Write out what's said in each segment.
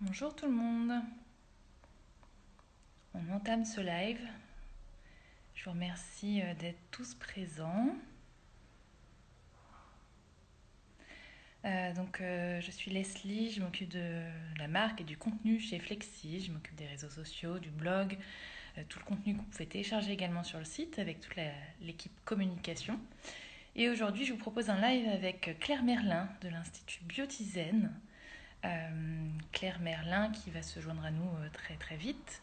Bonjour tout le monde, on entame ce live. Je vous remercie d'être tous présents. Je suis Leslie, je m'occupe de la marque et du contenu chez Flexi. Je m'occupe des réseaux sociaux, du blog, tout le contenu que vous pouvez télécharger également sur le site avec toute l'équipe communication. Et aujourd'hui, je vous propose un live avec Claire Merlin de l'Institut Biotizen. Claire Merlin qui va se joindre à nous très très vite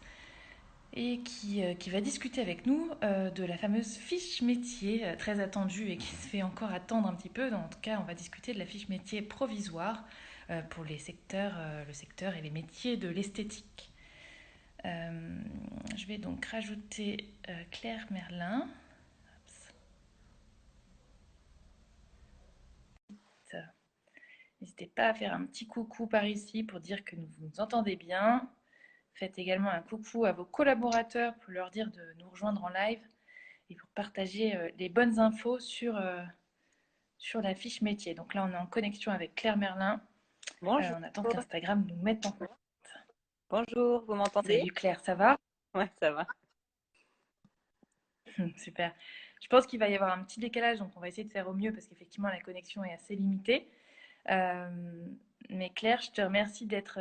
et qui va discuter avec nous de la fameuse fiche métier très attendue et qui se fait encore attendre un petit peu. En tout cas, on va discuter de la fiche métier provisoire pour les secteurs, le secteur et les métiers de l'esthétique. Je vais donc rajouter Claire Merlin. N'hésitez pas à faire un petit coucou par ici pour dire que vous nous entendez bien. Faites également un coucou à vos collaborateurs pour leur dire de nous rejoindre en live et pour partager les bonnes infos sur la fiche métier. Donc là, on est en connexion avec Claire Merlin. Bonjour. On attend qu'Instagram nous mette en contact. Bonjour, vous m'entendez? Salut Claire, ça va? Ouais, ça va. Super. Je pense qu'il va y avoir un petit décalage, donc on va essayer de faire au mieux parce qu'effectivement la connexion est assez limitée. Mais Claire, je te remercie d'être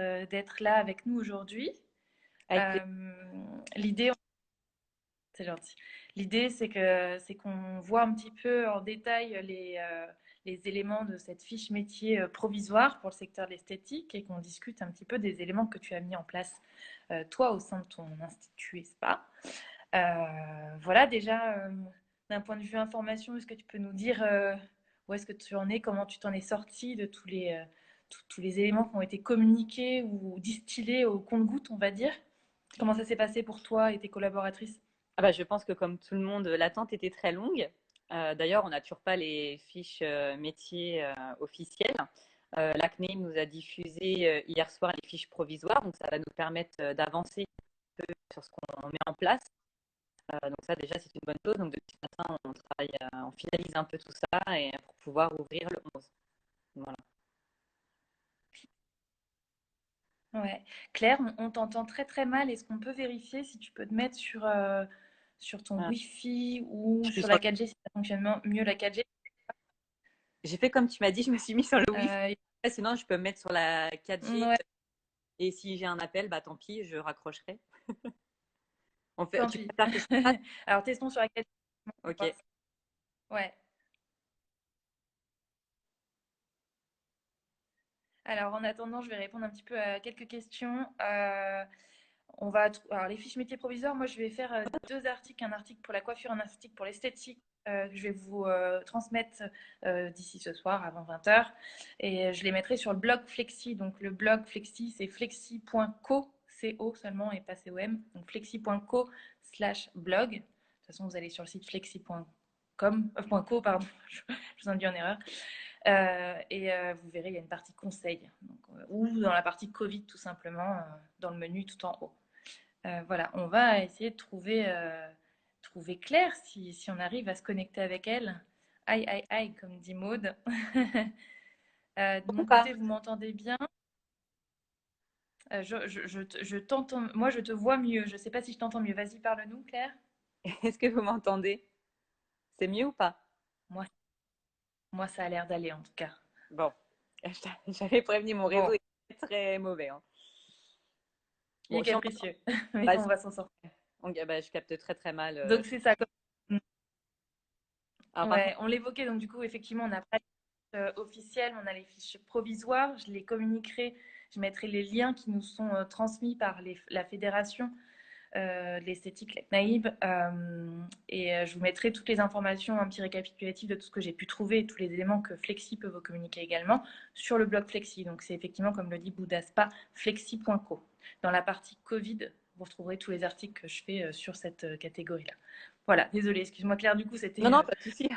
là avec nous aujourd'hui. Avec plaisir. Euh, L'idée, c'est gentil. L'idée, c'est qu'on voit un petit peu en détail les éléments de cette fiche métier provisoire pour le secteur de l'esthétique et qu'on discute un petit peu des éléments que tu as mis en place, toi, au sein de ton institut ESPA. Voilà, déjà, d'un point de vue information, est-ce que tu peux nous dire où est-ce que tu en es, comment tu t'en es sorti de tous les éléments qui ont été communiqués ou distillés au compte-gouttes, on va dire? Comment ça s'est passé pour toi et tes collaboratrices? Ah bah, je pense que comme tout le monde, l'attente était très longue. D'ailleurs, on n'a toujours pas les fiches métiers officielles. La CNIL nous a diffusé hier soir les fiches provisoires, donc ça va nous permettre d'avancer un peu sur ce qu'on met en place. Donc ça, déjà, c'est une bonne chose. Donc depuis ce matin, on travaille, on finalise un peu tout ça et pour pouvoir ouvrir le 11. Voilà. Ouais. Claire, on t'entend très très mal. Est-ce qu'on peut vérifier si tu peux te mettre sur ton Euh, Wi-Fi ou je suis sur sur la 4G si ça fonctionne mieux la 4G? J'ai fait comme tu m'as dit, je me suis mis sur le Wi-Fi. Euh, Sinon, je peux me mettre sur la 4G. ouais, Et si j'ai un appel, bah tant pis, je raccrocherai. tant Tu pis. préfères que je te fasse? Alors testons sur la 4G. Ok. Ouais. Alors en attendant, je vais répondre un petit peu à quelques questions. Alors les fiches métiers provisoires, moi je vais faire deux articles, un article pour la coiffure, un article pour l'esthétique. Que je vais vous transmettre d'ici ce soir avant 20h. Et je les mettrai sur le blog Flexi. Donc le blog Flexi, c'est flexi.co, co seulement et pas com. Donc flexi.co/blog. De toute façon, vous allez sur le site flexi.com, .co, pardon, je vous induis en erreur. Vous verrez, il y a une partie conseil, donc, ou dans la partie Covid tout simplement, dans le menu tout en haut. Voilà, on va essayer de trouver Claire si on arrive à se connecter avec elle. Aïe, aïe, aïe, comme dit Maude. De Ou mon pas? côté, vous m'entendez bien? Je t'entends, moi je te vois mieux. Je ne sais pas si je t'entends mieux. Vas-y, parle-nous, Claire. Est-ce que vous m'entendez? C'est mieux ou pas? Moi, moi, ça a l'air d'aller en tout cas. Bon. J'avais prévenu, mon réseau Bon, est très mauvais, hein. il est Bon, si on capricieux, mais bah, on va s'en sortir. bah, je capte très très mal. Donc c'est ça. Alors par contre, Ouais, on l'évoquait, donc du coup, effectivement, on n'a pas les fiches officielles, on a les fiches provisoires. Je les communiquerai, je mettrai les liens qui nous sont transmis par la fédération de l'esthétique, la CNAIB, je vous mettrai toutes les informations, un petit récapitulatif de tout ce que j'ai pu trouver et tous les éléments que Flexi peut vous communiquer également sur le blog Flexi. Donc c'est effectivement, comme le dit Boudaspa, flexi.co. Dans la partie Covid, vous retrouverez tous les articles que je fais sur cette catégorie-là. Voilà, désolée, excuse-moi Claire, du coup non, c'était non, pas de souci.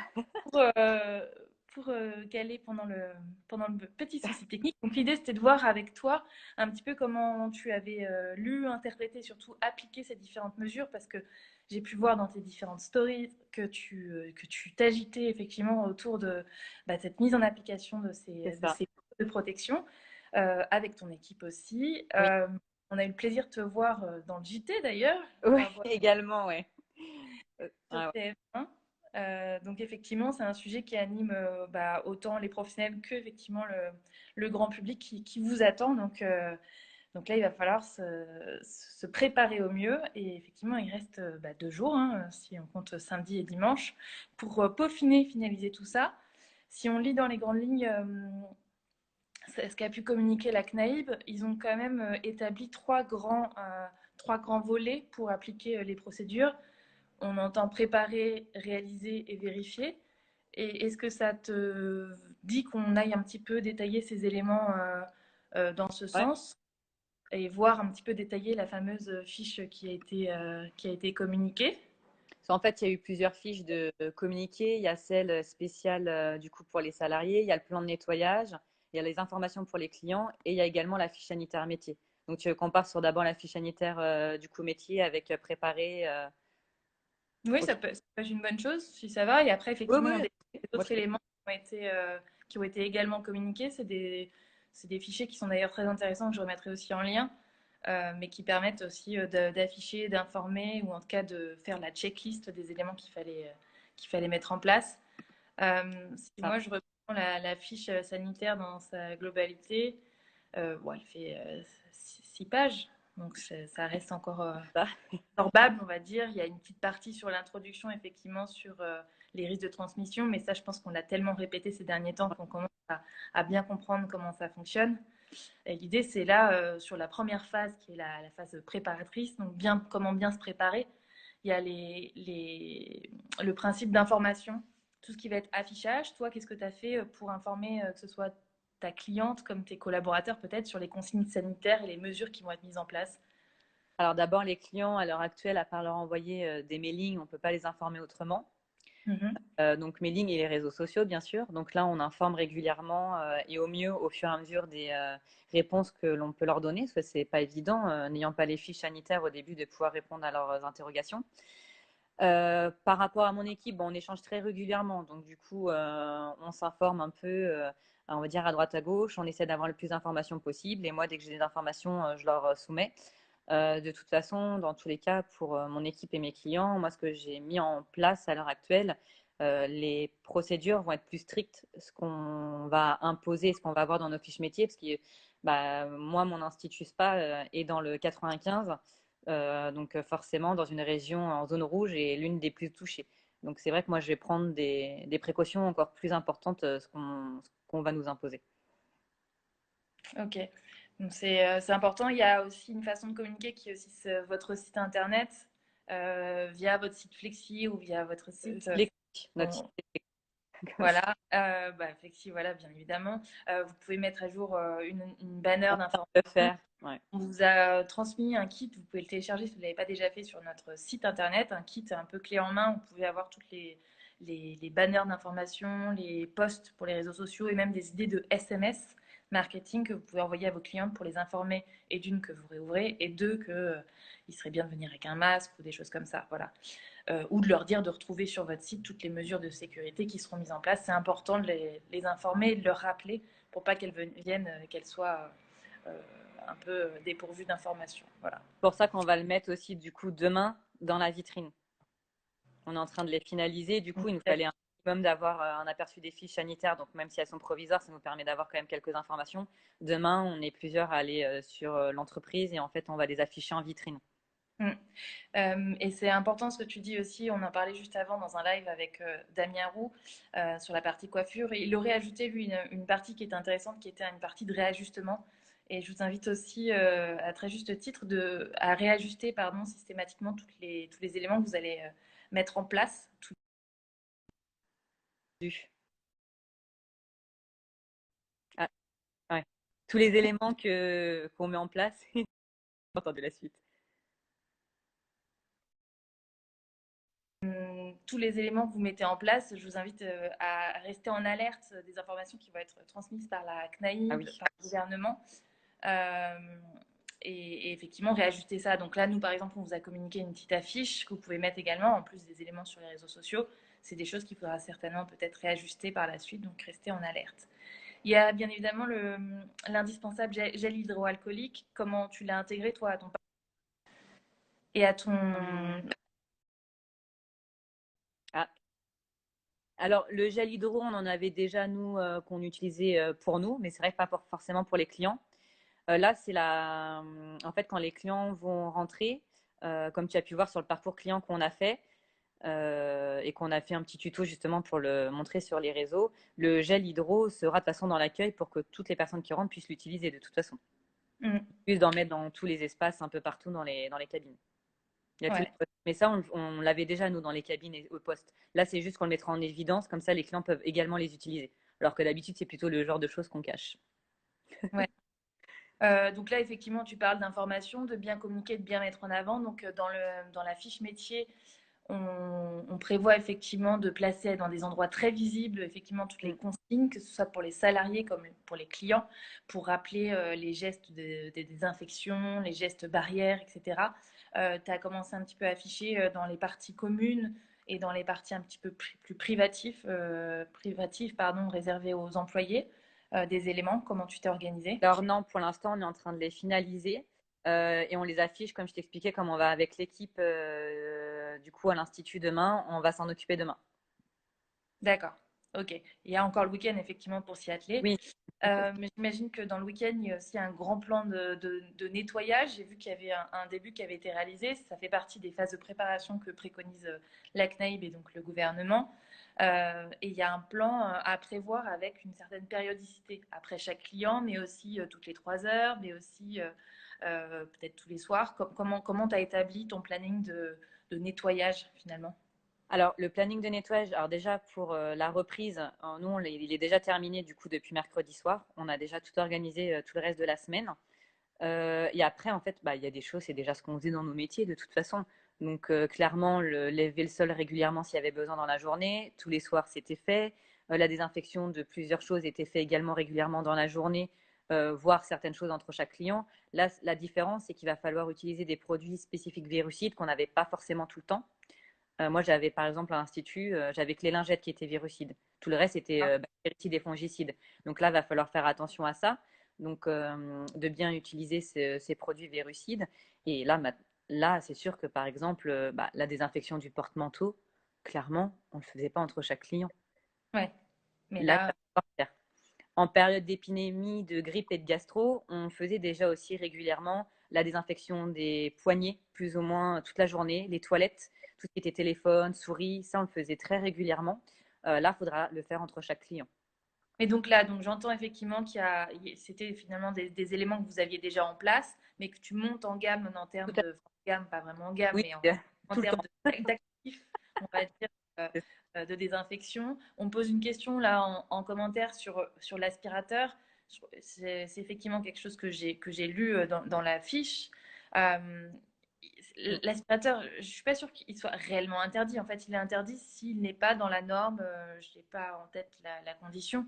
pour, euh, caler pendant le petit souci technique. Donc l'idée c'était de voir avec toi un petit peu comment tu avais lu, interprété, surtout appliqué ces différentes mesures parce que j'ai pu voir dans tes différentes stories que tu t'agitais effectivement autour de cette mise en application C'est de ça. ces mesures de protection. avec ton équipe aussi. Oui, On a eu le plaisir de te voir dans le JT d'ailleurs, oui, avoir également, ouais. sur Ouais. TF1. Donc effectivement, c'est un sujet qui anime autant les professionnels que effectivement le grand public qui vous attend. Donc là, il va falloir se préparer au mieux. Et effectivement, il reste 2 jours, hein, si on compte samedi et dimanche, pour peaufiner, finaliser tout ça. Si on lit dans les grandes lignes ce qu'a pu communiquer la CNAIB, ils ont quand même établi trois grands volets pour appliquer les procédures. On entend préparer, réaliser et vérifier. Et est-ce que ça te dit qu'on aille un petit peu détailler ces éléments dans ce Ouais. sens et voir un petit peu détailler la fameuse fiche qui a été communiquée? En fait, il y a eu plusieurs fiches de communiqué. Il y a celle spéciale du coup pour les salariés, il y a le plan de nettoyage, il y a les informations pour les clients et il y a également la fiche sanitaire métier. Donc, tu compare sur d'abord la fiche sanitaire du coup métier avec préparer. Oui, Ok. ça peut être une bonne chose si ça va. Et après, Oui, effectivement, oui. des Moi, autres éléments qui ont été également communiqués. C'est des fichiers qui sont d'ailleurs très intéressants que je remettrai aussi en lien, mais qui permettent aussi d'afficher, d'informer ou en tout cas de faire la checklist des éléments qu'il fallait mettre en place. Si ah, moi je reprends la fiche sanitaire dans sa globalité, elle fait 6 pages, donc ça reste encore ça. absorbable, on va dire. Il y a une petite partie sur l'introduction, effectivement, sur les risques de transmission, mais ça, je pense qu'on l'a tellement répété ces derniers temps qu'on commence à bien comprendre comment ça fonctionne. Et l'idée, c'est là, sur la première phase, qui est la phase préparatrice, donc comment bien se préparer. Il y a le principe d'information, tout ce qui va être affichage. Toi, qu'est-ce que tu as fait pour informer, que ce soit ta cliente comme tes collaborateurs, peut-être, sur les consignes sanitaires et les mesures qui vont être mises en place? Alors d'abord, les clients à l'heure actuelle, à part leur envoyer des mailings, on ne peut pas les informer autrement. Mhm. Donc mailing et les réseaux sociaux, bien sûr. Donc là, on informe régulièrement et au mieux au fur et à mesure des réponses que l'on peut leur donner, parce que c'est pas évident, n'ayant pas les fiches sanitaires au début, de pouvoir répondre à leurs interrogations. Par rapport à mon équipe, bon, on échange très régulièrement, donc du coup, on s'informe un peu, on va dire à droite à gauche, on essaie d'avoir le plus d'informations possible, et moi, dès que j'ai des informations, je leur soumets. De toute façon, dans tous les cas, pour mon équipe et mes clients, moi, ce que j'ai mis en place à l'heure actuelle, les procédures vont être plus strictes, ce qu'on va imposer, ce qu'on va avoir dans nos fiches métiers, parce que moi, mon institut SPA est dans le 95. Donc forcément dans une région en zone rouge et l'une des plus touchées. Donc c'est vrai que moi je vais prendre des précautions encore plus importantes ce qu'on va nous imposer. Ok, donc c'est important. Il y a aussi une façon de communiquer qui est aussi votre site internet via votre site Flexi ou via votre site. Notre site On- voilà, Flexi, voilà, bien évidemment. Vous pouvez mettre à jour une banner on d'information. peut faire. Ouais. On vous a transmis un kit, vous pouvez le télécharger si vous ne l'avez pas déjà fait sur notre site internet, un kit un peu clé en main où vous pouvez avoir toutes les banners d'information, les posts pour les réseaux sociaux et même des idées de SMS marketing que vous pouvez envoyer à vos clientes pour les informer et d'une que vous réouvrez et deux que il serait bien de venir avec un masque ou des choses comme ça, voilà. Ou de leur dire de retrouver sur votre site toutes les mesures de sécurité qui seront mises en place. C'est important de les informer et de leur rappeler pour pas qu'elles viennent, qu'elles soient euh, un peu dépourvues d'informations. Voilà. C'est pour ça qu'on va le mettre aussi du coup demain dans la vitrine. On est en train de les finaliser. Du coup, il nous fallait un minimum d'avoir un aperçu des fiches sanitaires. Donc même si elles sont provisoires, ça nous permet d'avoir quand même quelques informations. Demain, on est plusieurs à aller sur l'entreprise et en fait, on va les afficher en vitrine. Mm. Et c'est important ce que tu dis aussi, on en parlait juste avant dans un live avec Damien Roux sur la partie coiffure. Et il aurait ajouté, lui, une partie qui était intéressante, qui était une partie de réajustement. Et je vous invite aussi, à très juste titre, à réajuster pardon, systématiquement tous les éléments que vous allez mettre en place. Ah, ouais. Tous les éléments qu'on met en place. Entendu la suite. Tous les éléments que vous mettez en place, je vous invite à rester en alerte des informations qui vont être transmises par la Ah CNAIB, oui. par le gouvernement. Euh, et effectivement, réajuster ça. Donc là, nous, par exemple, on vous a communiqué une petite affiche que vous pouvez mettre également, en plus des éléments sur les réseaux sociaux. C'est des choses qu'il faudra certainement peut-être réajuster par la suite, donc restez en alerte. Il y a bien évidemment l'indispensable gel hydroalcoolique. Comment tu l'as intégré, toi, à ton et à ton. Ah. Alors, le gel hydro, on en avait déjà, nous, qu'on utilisait pour nous, mais c'est vrai que pas forcément pour les clients. Là, c'est en fait, quand les clients vont rentrer, comme tu as pu voir sur le parcours client qu'on a fait, et qu'on a fait un petit tuto justement pour le montrer sur les réseaux, le gel hydro sera de toute façon dans l'accueil pour que toutes les personnes qui rentrent puissent l'utiliser de toute façon. Mm. Plus d'en mettre dans tous les espaces, un peu partout dans les cabines. Il y a tous les Ouais. postes. Mais ça, on l'avait déjà, nous, dans les cabines et au poste. Là, c'est juste qu'on le mettra en évidence, comme ça, les clients peuvent également les utiliser. Alors que d'habitude, c'est plutôt le genre de choses qu'on cache. Ouais. Donc là, effectivement, tu parles d'information, de bien communiquer, de bien mettre en avant. Donc, dans la fiche métier, on prévoit effectivement de placer dans des endroits très visibles effectivement toutes les Mm. consignes, que ce soit pour les salariés comme pour les clients, pour rappeler les gestes de désinfection, les gestes barrières, etc. Tu as commencé un petit peu à afficher dans les parties communes et dans les parties un petit peu plus privatives pardon, réservées aux employés, des éléments, comment tu t'es organisé? Alors non, pour l'instant, on est en train de les finaliser et on les affiche, comme je t'expliquais, comme on va avec l'équipe du coup à l'Institut demain, on va s'en occuper demain. D'accord, ok. Il y a encore le week-end effectivement pour s'y atteler. Oui, Mais j'imagine que dans le week-end, il y a aussi un grand plan de nettoyage. J'ai vu qu'il y avait un début qui avait été réalisé. Ça fait partie des phases de préparation que préconise la CNAIB et donc le gouvernement. Et il y a un plan à prévoir avec une certaine périodicité après chaque client, mais aussi toutes les 3 heures, mais aussi peut-être tous les soirs. Comment tu as établi ton planning de nettoyage finalement? alors le planning de nettoyage, alors déjà pour la reprise, nous il est déjà terminé du coup depuis mercredi soir. On a déjà tout organisé tout le reste de la semaine. Et après, en fait, bah, il y a des choses, c'est déjà ce qu'on faisait dans nos métiers de toute façon. Donc, clairement, lever le sol régulièrement s'il y avait besoin dans la journée. Tous les soirs, c'était fait. La désinfection de plusieurs choses était fait également régulièrement dans la journée, voire certaines choses entre chaque client. Là, la différence, c'est qu'il va falloir utiliser des produits spécifiques virucides qu'on n'avait pas forcément tout le temps. Moi, j'avais par exemple à l'Institut, j'avais que les lingettes qui étaient virucides. Tout le reste était bactéricides et fongicides. Donc là, il va falloir faire attention à ça. Donc, de bien utiliser ces produits virucides. Et là c'est sûr que par exemple, la désinfection du porte-manteau, clairement, on ne le faisait pas entre chaque client. Ouais, mais Là, il là, va falloir faire. En période d'épidémie, de grippe et de gastro, on faisait déjà aussi régulièrement la désinfection des poignets, plus ou moins toute la journée, les toilettes, tout ce qui était téléphone, souris, ça on le faisait très régulièrement. Là, il faudra le faire entre chaque client. mais donc là, donc j'entends effectivement c'était finalement des éléments que vous aviez déjà en place, mais que tu montes en gamme en Tout termes à de, enfin, en gamme, pas vraiment en gamme, Oui, mais en tout le termes temps. d'actifs, on va dire, euh, de désinfection. On me pose une question là en commentaire sur l'aspirateur. C'est effectivement quelque chose que j'ai lu dans la fiche. Euh, L'aspirateur, je suis pas sûre qu'il soit réellement interdit. En fait, il est interdit s'il n'est pas dans la norme. Je n'ai pas en tête la condition.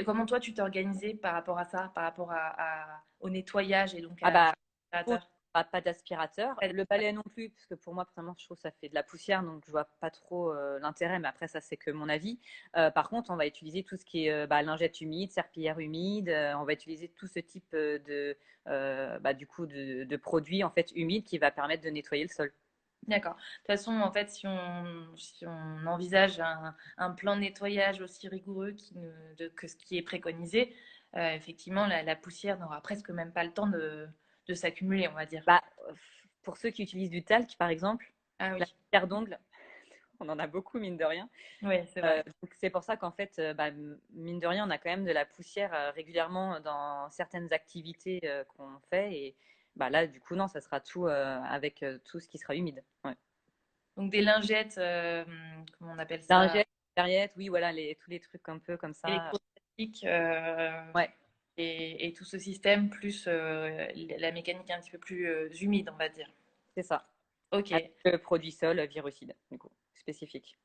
Comment toi tu t'es organisé par rapport à ça, par rapport au nettoyage et donc Ah bah, faut l'aspirateur? pas d'aspirateur. Le balai non plus, parce que pour moi, vraiment, je trouve que ça fait de la poussière, donc je vois pas trop l'intérêt, mais après, ça, c'est que mon avis. Par contre, on va utiliser tout ce qui est lingette humide, serpillière humide, on va utiliser tout ce type du coup, de produits en fait humides qui va permettre de nettoyer le sol. D'accord. De toute façon, en fait, si on envisage un plan de nettoyage aussi rigoureux que ce qui est préconisé, effectivement, la poussière n'aura presque même pas le temps de s'accumuler, on va dire. Bah, pour ceux qui utilisent du talc, par exemple, Ah la oui, pierre d'ongle, on en a beaucoup, mine de rien. oui, c'est vrai. Donc c'est pour ça qu'en fait, mine de rien, on a quand même de la poussière régulièrement dans certaines activités qu'on fait. Et là, du coup, non, ça sera tout avec tout ce qui sera humide. Ouais. Donc des lingettes, comment on appelle ça? Lingettes, serviettes, oui, voilà, tous les trucs un peu comme ça. Électrostatique Ouais, et tout ce système, plus la mécanique un petit peu plus humide, on va dire. c'est ça. Ok. Avec le produit sol virucide, du coup, spécifique.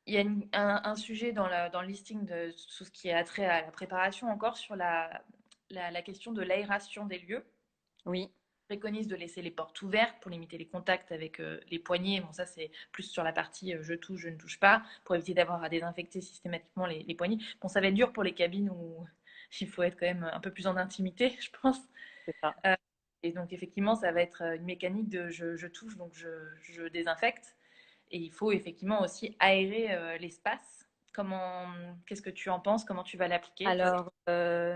Il y a un sujet dans le listing de tout ce qui est attrait à la préparation encore sur la question de l'aération des lieux. Oui, On préconise de laisser les portes ouvertes pour limiter les contacts avec les poignets. Bon, ça, c'est plus sur la partie je touche, je ne touche pas, pour éviter d'avoir à désinfecter systématiquement les poignets. Bon, ça va être dur pour les cabines il faut être quand même un peu plus en intimité, je pense. C'est ça. Euh, et donc, effectivement, ça va être une mécanique de je touche, donc je désinfecte. Et il faut effectivement aussi aérer l'espace. Qu'est-ce que tu en penses? Comment tu vas l'appliquer, toi? Alors,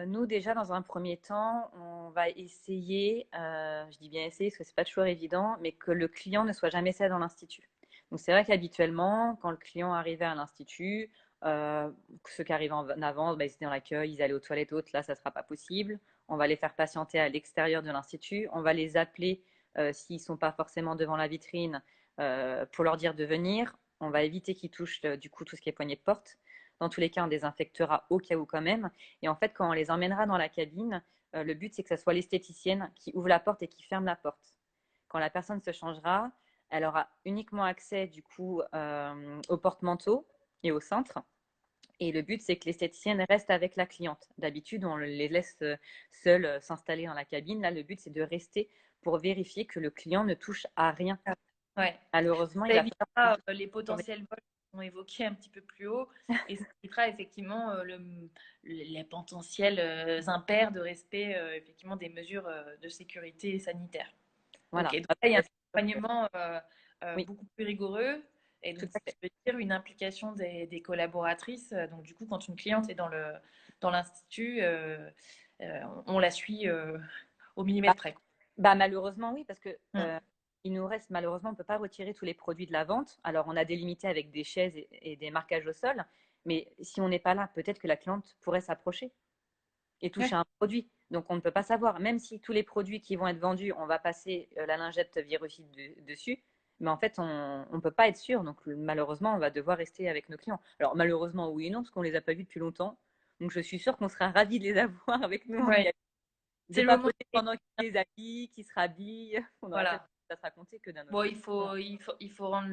nous, déjà, dans un premier temps, on va essayer, je dis bien essayer parce que c'est pas toujours évident, mais que le client ne soit jamais seul dans l'institut. Donc, c'est vrai qu'habituellement, quand le client arrivait à l'institut, euh, ceux qui arrivaient en avance, bah, ils étaient dans l'accueil, ils allaient aux toilettes hautes, là, ça sera pas possible. On va les faire patienter à l'extérieur de l'institut. On va les appeler s'ils sont pas forcément devant la vitrine pour leur dire de venir. On va éviter qu'ils touchent du coup tout ce qui est poignée de porte. Dans tous les cas, on désinfectera au cas où quand même. Et en fait, quand on les emmènera dans la cabine, le but, c'est que ce soit l'esthéticienne qui ouvre la porte et qui ferme la porte. Quand la personne se changera, elle aura uniquement accès du coup au porte-manteau et au cintre. Et le but, c'est que l'esthéticienne reste avec la cliente. D'habitude, on les laisse seuls s'installer dans la cabine. Là, le but, c'est de rester pour vérifier que le client ne touche à rien. Ouais. Malheureusement, il Ça va falloir évitera les potentiels vols qu'on évoqués un petit peu plus haut et ça évitera effectivement les potentiels impairs de respect effectivement des mesures de sécurité sanitaire. Ok, voilà. donc là, il y a un Après, accompagnement oui, beaucoup plus rigoureux et tout donc à ce fait. qui veut dire une implication des collaboratrices. Donc du coup, quand une cliente est dans l'institut, on la suit au millimètre près. Bah, malheureusement, oui, parce que Mm. il nous reste, malheureusement, on ne peut pas retirer tous les produits de la vente. Alors, on a délimité avec des chaises et des marquages au sol, mais si on n'est pas là, peut-être que la cliente pourrait s'approcher et toucher Ouais. un produit. Donc, on ne peut pas savoir. Même si tous les produits qui vont être vendus, on va passer la lingette virucide dessus, mais en fait, on ne peut pas être sûr. Donc, malheureusement, on va devoir rester avec nos clients. Alors, malheureusement, oui et non, parce qu'on ne les a pas vus depuis longtemps. Donc, je suis sûre qu'on sera ravis de les avoir avec nous en Ouais. de C'est le moment. papoter pendant qu'il les habille, qu'il se rhabille. On aura tellement Voilà. à se raconter que d'un autre Bon, côté. il faut rendre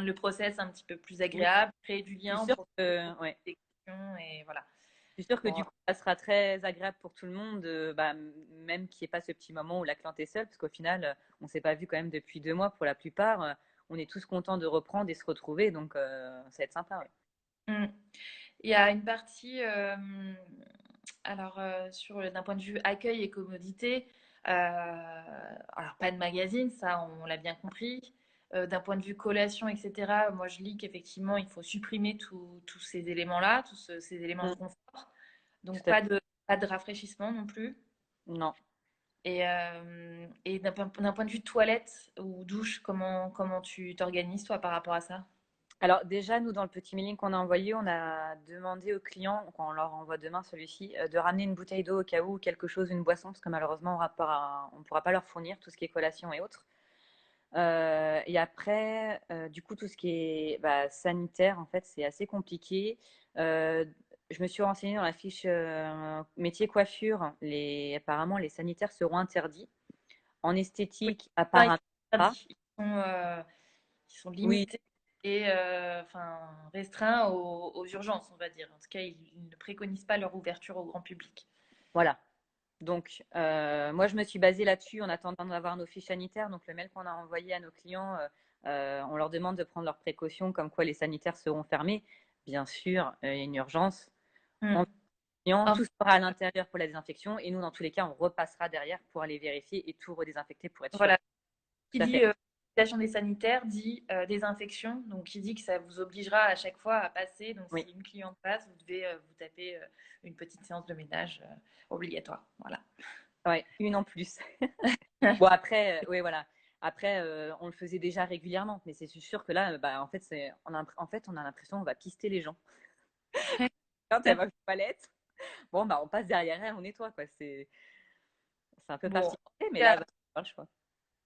le process un petit peu plus Oui, agréable, créer du je suis lien sûre pour que, ouais. des questions et voilà. Je suis sûre que Bon, du coup, ça sera très agréable pour tout le monde, bah, même qu'il n'y ait pas ce petit moment où la cliente est seule, parce qu'au final, on ne s'est pas vu quand même depuis 2 mois pour la plupart. On est tous contents de reprendre et se retrouver, donc ça va être sympa. Ouais. mm. Il y a une partie, alors d'un point de vue accueil et commodité, alors pas de magazine, ça on l'a bien compris. D'un point de vue collation, etc., moi je lis qu'effectivement il faut supprimer tous ces éléments-là, ces éléments de Mm, confort. tout Donc à fait. pas de rafraîchissement non plus. Non. Et d'un point de vue toilette ou douche, comment tu t'organises toi par rapport à ça? Alors déjà, nous, dans le petit mailing qu'on a envoyé, on a demandé aux clients, quand on leur envoie demain celui-ci, de ramener une bouteille d'eau au cas où, quelque chose, une boisson, parce que malheureusement, on ne pourra pas leur fournir tout ce qui est collation et autres. Et après, du coup, tout ce qui est bah, sanitaire, en fait, c'est assez compliqué. Euh, je me suis renseignée dans la fiche métier coiffure. Apparemment, les sanitaires seront interdits. En Oui, esthétique, enfin, ils apparemment sont pas. interdits. Ils sont Oui, limités et enfin, restreints aux urgences, on va dire. En tout cas, ils ne préconisent pas leur ouverture au grand public. voilà. Donc, moi, je me suis basée là-dessus en attendant d'avoir nos fiches sanitaires. Donc, le mail qu'on a envoyé à nos clients, on leur demande de prendre leurs précautions, comme quoi les sanitaires seront fermés. Bien sûr, il y a une urgence. Mm. On client, Enfin, tout sera à l'intérieur pour la désinfection. Et nous, dans tous les cas, on repassera derrière pour aller vérifier et tout redésinfecter pour être sûr. voilà. Qui Tout à dit fait. utilisation des sanitaires dit désinfection. Donc, qui dit que ça vous obligera à chaque fois à passer. Donc, Oui. si une cliente passe, vous devez vous taper une petite séance de ménage obligatoire. Voilà. Ouais, une en plus. Bon, après, oui, voilà. Après, on le faisait déjà régulièrement. Mais c'est sûr que là, bah, en fait, on a l'impression qu'on va pister les gens. Quand elle va aux toilettes, bon, bah, on passe derrière elle, on nettoie, quoi. C'est un peu Bon, en particulier, tout mais là, cas, bah, pas le choix.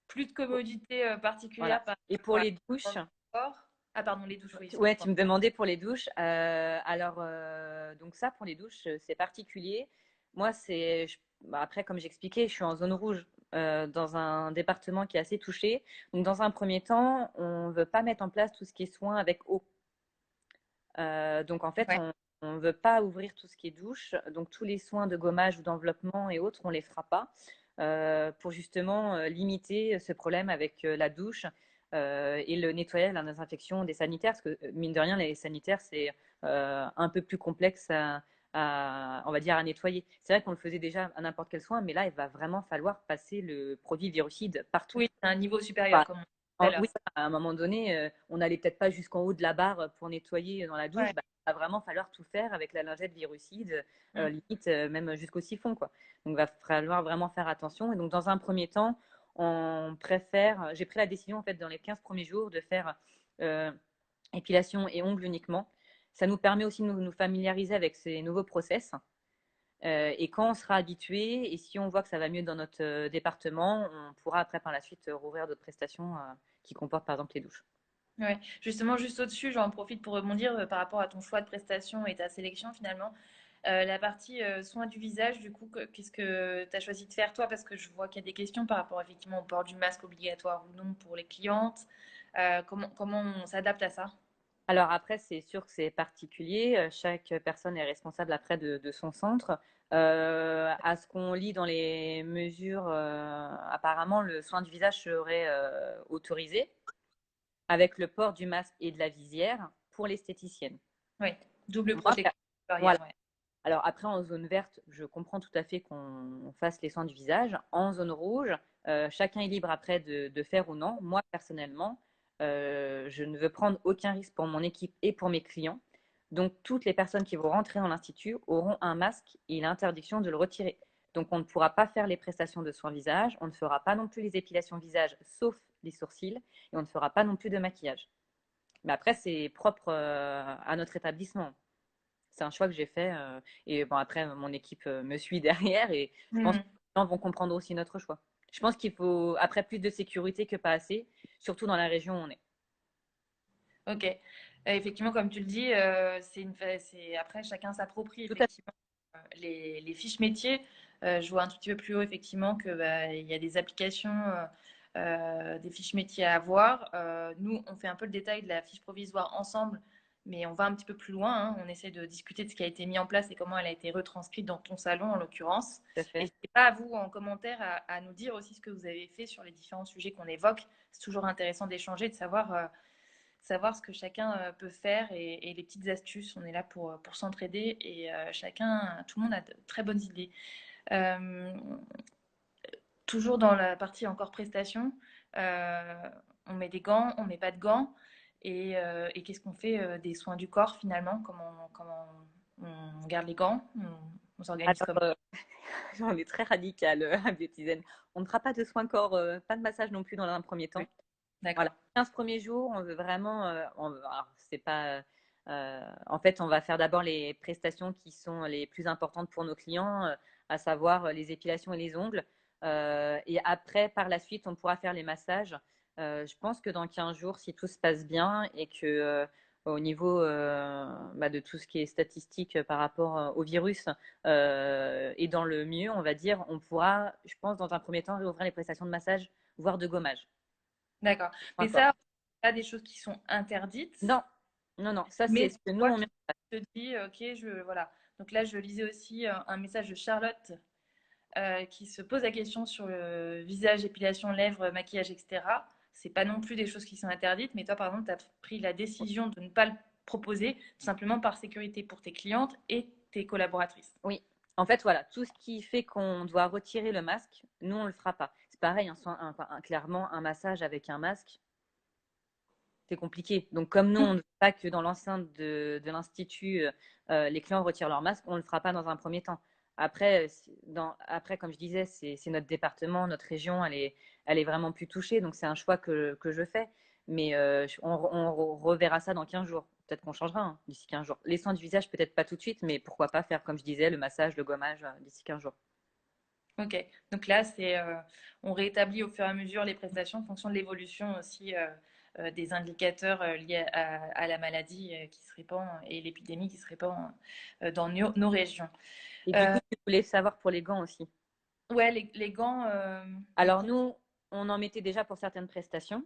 plus de commodité Voilà. particulière par Et pour rapport les douches, le sport. Ah, pardon, les douches, oui, ouais, excuse-moi. tu me demandais pour les douches. Alors, donc ça, pour les douches, c'est particulier. Moi, bah, après, comme j'expliquais, je suis en zone rouge dans un département qui est assez touché. Donc, dans un premier temps, on ne veut pas mettre en place tout ce qui est soins avec eau. Donc, en fait, Ouais. on ne veut pas ouvrir tout ce qui est douche. Donc, tous les soins de gommage ou d'enveloppement et autres, on ne les fera pas pour justement limiter ce problème avec la douche et le nettoyage, la désinfection des sanitaires. Parce que, mine de rien, les sanitaires, c'est un peu plus complexe on va dire, à nettoyer. C'est vrai qu'on le faisait déjà à n'importe quel soin, mais là, il va vraiment falloir passer le produit virucide partout. Oui, à un niveau supérieur, Enfin, comme on dit tout à l'heure. oui, à un moment donné, on n'allait peut-être pas jusqu'en haut de la barre pour nettoyer dans la douche. Ouais. Bah, il va vraiment falloir tout faire avec la lingette virucide, Mm. limite même jusqu'au siphon, quoi. Donc, il va falloir vraiment faire attention. Et donc, dans un premier temps, j'ai pris la décision, en fait, dans les 15 premiers jours, de faire euh, épilation et ongles uniquement. Ça nous permet aussi de nous familiariser avec ces nouveaux process. Et quand on sera habitué, et si on voit que ça va mieux dans notre département, on pourra après par la suite rouvrir d'autres prestations qui comportent par exemple les douches. Ouais. Justement, juste au-dessus, j'en profite pour rebondir par rapport à ton choix de prestation et ta sélection finalement. La partie soins du visage, du coup, qu'est-ce que tu as choisi de faire toi? Parce que je vois qu'il y a des questions par rapport effectivement au port du masque obligatoire ou non pour les clientes. Comment on s'adapte à ça? Alors après, c'est sûr que c'est particulier. Chaque personne est responsable après de son centre. À ce qu'on lit dans les mesures, apparemment, le soin du visage serait autorisé avec le port du masque et de la visière pour l'esthéticienne. Oui, double Moi, protection voilà. barrière, ouais. Alors après, en zone verte, je comprends tout à fait qu'on fasse les soins du visage. En zone rouge, chacun est libre après de faire ou non. Moi, personnellement, je ne veux prendre aucun risque pour mon équipe et pour mes clients. Donc, toutes les personnes qui vont rentrer dans l'institut auront un masque et l'interdiction de le retirer. Donc, on ne pourra pas faire les prestations de soins visage, on ne fera pas non plus les épilations visage, sauf les sourcils, et on ne fera pas non plus de maquillage. Mais après, c'est propre à notre établissement. C'est un choix que j'ai fait. Et bon, après, mon équipe me suit derrière et je pense que Mhm. les gens vont comprendre aussi notre choix. Je pense qu'il faut, après, plus de sécurité que pas assez, surtout dans la région où on est. Ok. Effectivement, comme tu le dis, après chacun s'approprie Tout à fait. effectivement les fiches métiers. Je vois un tout petit peu plus haut effectivement que bah, il y a des applications, des fiches métiers à avoir. Nous, on fait un peu le détail de la fiche provisoire ensemble, mais on va un petit peu plus loin, hein. On essaie de discuter de ce qui a été mis en place et comment elle a été retranscrite dans ton salon en l'occurrence. Tout à Et fait. c'est pas à vous en commentaire à nous dire aussi ce que vous avez fait sur les différents sujets qu'on évoque. C'est toujours intéressant d'échanger, de savoir ce que chacun peut faire et les petites astuces. On est là pour s'entraider et tout le monde a de très bonnes idées. Euh, Toujours dans la partie encore prestation, on met des gants, on met pas de gants. Et qu'est-ce qu'on fait des soins du corps finalement? Comment on garde les gants? On s'organise Alors, comme on est très radical à Biotizen. On ne fera pas de soins corps, pas de massage non plus dans un premier oui. temps. Voilà, D'accord. 15 premiers jours, on veut vraiment. Alors, c'est pas. En fait, on va faire d'abord les prestations qui sont les plus importantes pour nos clients, à savoir les épilations et les ongles. Et après, par la suite, on pourra faire les massages. Je pense que dans 15 jours, si tout se passe bien et que au niveau bah, de tout ce qui est statistique par rapport au virus et dans le mieux, on va dire, on pourra, je pense, dans un premier temps, réouvrir les prestations de massage, voire de gommage. D'accord. Mais Encore. ça, pas des choses qui sont interdites. Non, non, non, ça c'est Mais ce que nous toi, on tu met. te dis, ok, voilà. Donc là, je lisais aussi un message de Charlotte qui se pose la question sur le visage, épilation, lèvres, maquillage, etc. C'est pas non plus des choses qui sont interdites, mais toi, par exemple, tu as pris la décision de ne pas le proposer, tout simplement par sécurité pour tes clientes et tes collaboratrices. Oui, en fait, voilà, tout ce qui fait qu'on doit retirer le masque, nous on le fera pas. C'est pareil, clairement, un massage avec un masque, c'est compliqué. Donc, comme nous, on ne veut pas que dans l'enceinte de l'institut, les clients retirent leur masque, on ne le fera pas dans un premier temps. Après, après comme je disais, c'est notre département, notre région, elle est vraiment plus touchée. Donc, c'est un choix que je fais. Mais on reverra ça dans 15 jours. Peut-être qu'on changera d'ici 15 jours. Les soins du visage, peut-être pas tout de suite, mais pourquoi pas faire, comme je disais, le massage, le gommage d'ici 15 jours. Ok, donc là, on rétablit au fur et à mesure les prestations en fonction de l'évolution aussi des indicateurs liés à la maladie qui se répand et l'épidémie qui se répand dans nos régions. Et du Euh, coup, tu voulais savoir pour les gants aussi. ouais, les gants, du Alors, coup. nous, on en mettait déjà pour certaines prestations.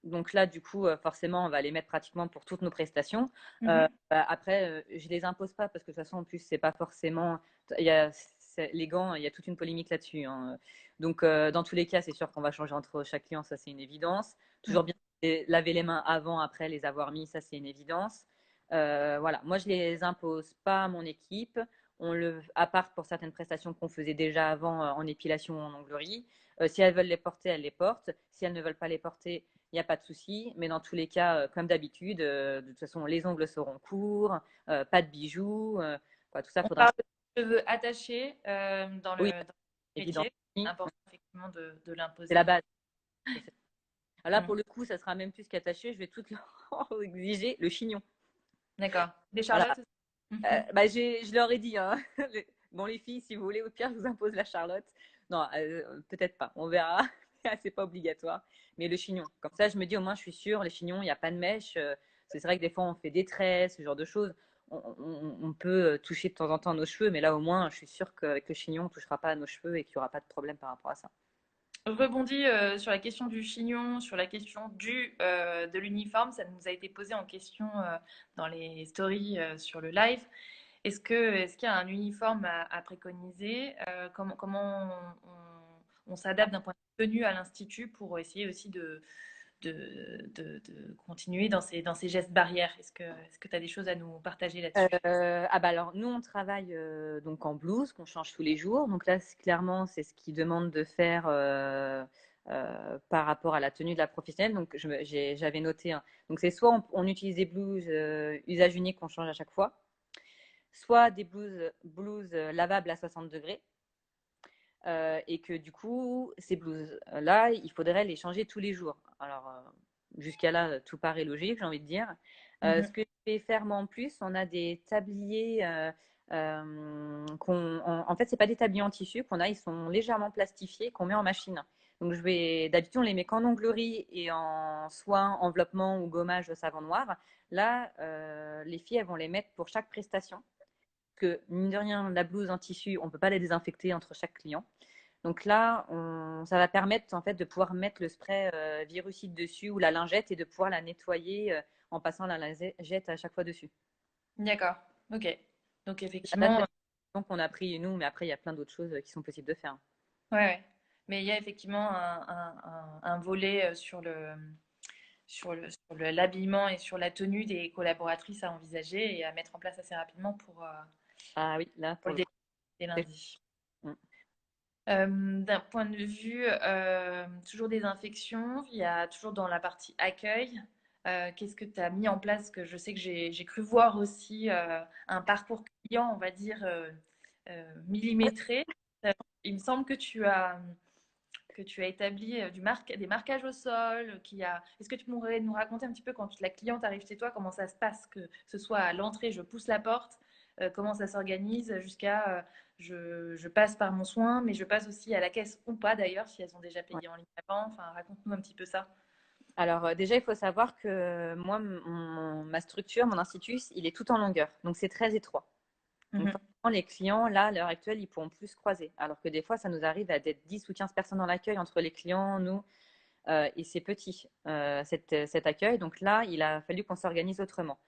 Donc là, du coup, forcément, on va les mettre pratiquement pour toutes nos prestations. Mhm. Bah, après, je les impose pas parce que de toute façon, en plus, c'est pas forcément. Les gants, il y a toute une polémique là-dessus, hein. Donc, dans tous les cas, c'est sûr qu'on va changer entre chaque client, ça c'est une évidence. Toujours bien laver les mains avant, après les avoir mis, ça c'est une évidence. Voilà, moi je les impose pas à mon équipe. À part pour certaines prestations qu'on faisait déjà avant en épilation ou en onglerie. Si elles veulent les porter, elles les portent. Si elles ne veulent pas les porter, il n'y a pas de souci. Mais dans tous les cas, comme d'habitude, de toute façon, les ongles seront courts, pas de bijoux. Tout ça, On faudra. parle de cheveux attachés Oui, dans le évidemment. métier. Important effectivement de C'est la l'imposer. base. Là, Mm. pour le coup, ça sera même plus qu'attaché. Je vais tout leur exiger le chignon. D'accord. Des Voilà. Charlottes aussi. Je leur ai dit, hein. Bon, les filles, si vous voulez, au pire, je vous impose la Charlotte. Non, peut-être pas. On verra. C'est pas obligatoire. Mais le chignon. Comme ça, je me dis, au moins, je suis sûre, les chignons, il n'y a pas de mèche. C'est vrai que des fois, on fait des tresses, ce genre de choses. On peut toucher de temps en temps nos cheveux, mais là, au moins, je suis sûre qu'avec le chignon, on ne touchera pas à nos cheveux et qu'il n'y aura pas de problème par rapport à ça. Je rebondis sur la question du chignon, sur la question de l'uniforme. Ça nous a été posé en question dans les stories sur le live. Est-ce qu'il y a un uniforme à préconiser? Comment on s'adapte d'un point de vue tenue à l'institut pour essayer aussi de continuer dans ces gestes barrières? Est-ce que tu as des choses à nous partager là-dessus? Alors nous on travaille donc en blouse qu'on change tous les jours. Donc là clairement c'est ce qui demande de faire par rapport à la tenue de la professionnelle. Donc j'avais noté. Hein. Donc c'est soit on utilise des blouses usage unique qu'on change à chaque fois, soit des blouses lavables à 60 degrés. Et que du coup, ces blouses-là, il faudrait les changer tous les jours. Alors, jusqu'à là, tout paraît logique, j'ai envie de dire. Ce Mhm. que je vais faire moi en plus, on a des tabliers en fait, c'est pas des tabliers en tissu qu'on a, ils sont légèrement plastifiés, qu'on met en machine. Donc, d'habitude, on les met qu'en onglerie et en soin, enveloppement ou gommage de savon noir. Là, les filles, elles vont les mettre pour chaque prestation. Que, mine de rien, la blouse en tissu, on ne peut pas la désinfecter entre chaque client. Donc là, ça va permettre en fait de pouvoir mettre le spray virucide dessus ou la lingette et de pouvoir la nettoyer en passant la lingette à chaque fois dessus. D'accord. Ok. Donc Ça date de effectivement, la décision qu'on a pris nous, mais après il y a plein d'autres choses qui sont possibles de faire. ouais, ouais. Mais il y a effectivement un volet sur l'habillement et sur la tenue des collaboratrices à envisager et à mettre en place assez rapidement Ah oui, là pour pour le le coup. début des lundis. Mm. D'un point de vue toujours des infections, il y a toujours dans la partie accueil. Qu'est-ce que tu as mis en place? Que je sais que j'ai cru voir aussi un parcours client, on va dire, millimétré. Il me semble que tu as établi des marquages au sol. Est-ce que tu pourrais nous raconter un petit peu quand la cliente arrive chez toi, comment ça se passe, que ce soit à l'entrée, je pousse la porte, comment ça s'organise jusqu'à je passe par mon soin, mais je passe aussi à la caisse ou pas d'ailleurs, si elles ont déjà Ouais. payé en ligne avant. Enfin, raconte-nous un petit peu ça. Alors déjà, il faut savoir que moi, ma structure, mon institut, il est tout en longueur, donc c'est très étroit. Donc, Mhm. forcément, les clients, là, à l'heure actuelle, ils pourront plus se croiser. Alors que des fois, ça nous arrive à d'être 10 ou 15 personnes dans l'accueil entre les clients, nous, et c'est petit, cet accueil. Donc là, il a fallu qu'on s'organise autrement.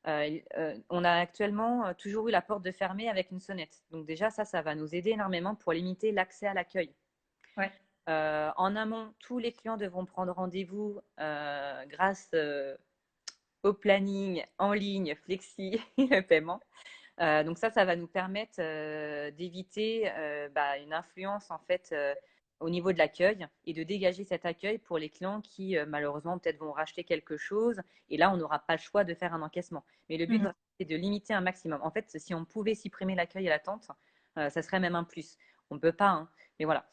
On a actuellement toujours eu la porte de fermer avec une sonnette. Donc déjà, ça va nous aider énormément pour limiter l'accès à l'accueil. Ouais. En amont, tous les clients devront prendre rendez-vous grâce au planning en ligne, flexi et le paiement. Donc ça va nous permettre d'éviter une influence en fait au niveau de l'accueil et de dégager cet accueil pour les clients qui malheureusement peut-être vont racheter quelque chose et là on n'aura pas le choix de faire un encaissement. Mais le but Mhm. c'est de limiter un maximum. En fait, si on pouvait supprimer l'accueil et l'attente, ça serait même un plus. On ne peut pas, hein, mais voilà.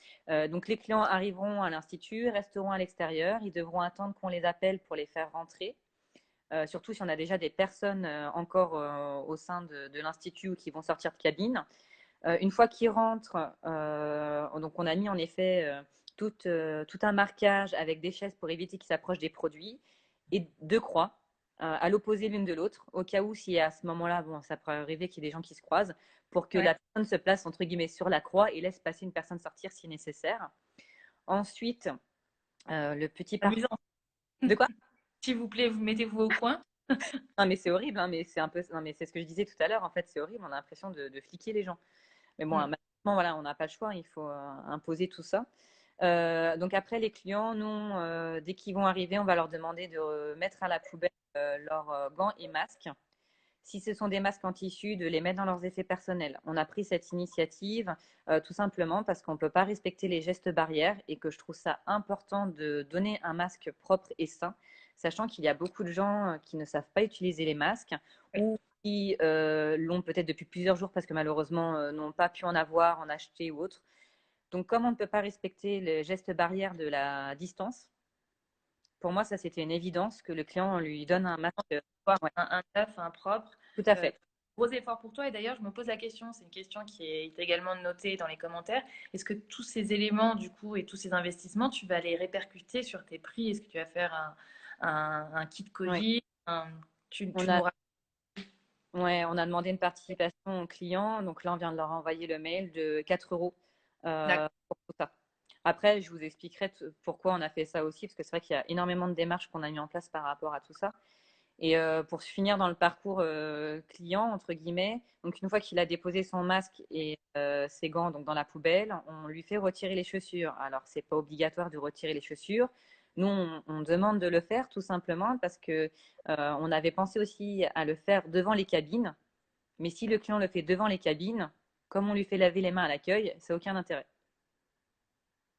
Donc les clients arriveront à l'institut, resteront à l'extérieur, ils devront attendre qu'on les appelle pour les faire rentrer. Surtout si on a déjà des personnes encore au sein de l'institut ou qui vont sortir de cabine. Une fois qu'ils rentrent, donc on a mis en effet tout un marquage avec des chaises pour éviter qu'ils s'approchent des produits et deux croix à l'opposé l'une de l'autre, au cas où si à ce moment-là, bon, ça pourrait arriver qu'il y ait des gens qui se croisent, pour que Ouais. la personne se place entre guillemets sur la croix et laisse passer une personne sortir si nécessaire. Ensuite, le petit parcours. Amusant. De quoi? S'il vous plaît, vous mettez-vous au coin. Non, mais c'est horrible, hein, mais c'est un peu, non, mais c'est ce que je disais tout à l'heure. En fait, c'est horrible. On a l'impression de fliquer les gens. Mais bon, Mm. maintenant, voilà, on n'a pas le choix. Il faut imposer tout ça. Donc après, les clients, nous, dès qu'ils vont arriver, on va leur demander de mettre à la poubelle leurs gants et masques. Si ce sont des masques en tissu, de les mettre dans leurs effets personnels. On a pris cette initiative tout simplement parce qu'on ne peut pas respecter les gestes barrières et que je trouve ça important de donner un masque propre et sain, sachant qu'il y a beaucoup de gens qui ne savent pas utiliser les masques ou qui l'ont peut-être depuis plusieurs jours parce que malheureusement n'ont pas pu en avoir, en acheter ou autre. Donc, comme on ne peut pas respecter les gestes barrières de la distance, pour moi, ça, c'était une évidence que le client lui donne un masque. Ouais, Un neuf, un propre. tout à fait. Gros effort pour toi. Et d'ailleurs, je me pose la question, c'est une question qui est également notée dans les commentaires. Est-ce que tous ces éléments, du coup, et tous ces investissements, tu vas les répercuter sur tes prix? Est-ce que tu vas faire un kit Oui. Covid? On Tu a, nous racontes. ouais, on a demandé une participation aux clients. Donc là, on vient de leur envoyer le mail de 4 euros pour tout ça. Après, je vous expliquerai pourquoi on a fait ça aussi, parce que c'est vrai qu'il y a énormément de démarches qu'on a mis en place par rapport à tout ça. Et pour finir dans le parcours client, entre guillemets, donc une fois qu'il a déposé son masque et ses gants donc dans la poubelle, on lui fait retirer les chaussures. Alors, c'est pas obligatoire de retirer les chaussures. Nous, on demande de le faire tout simplement parce que on avait pensé aussi à le faire devant les cabines. Mais si le client le fait devant les cabines, comme on lui fait laver les mains à l'accueil, ça n'a aucun intérêt.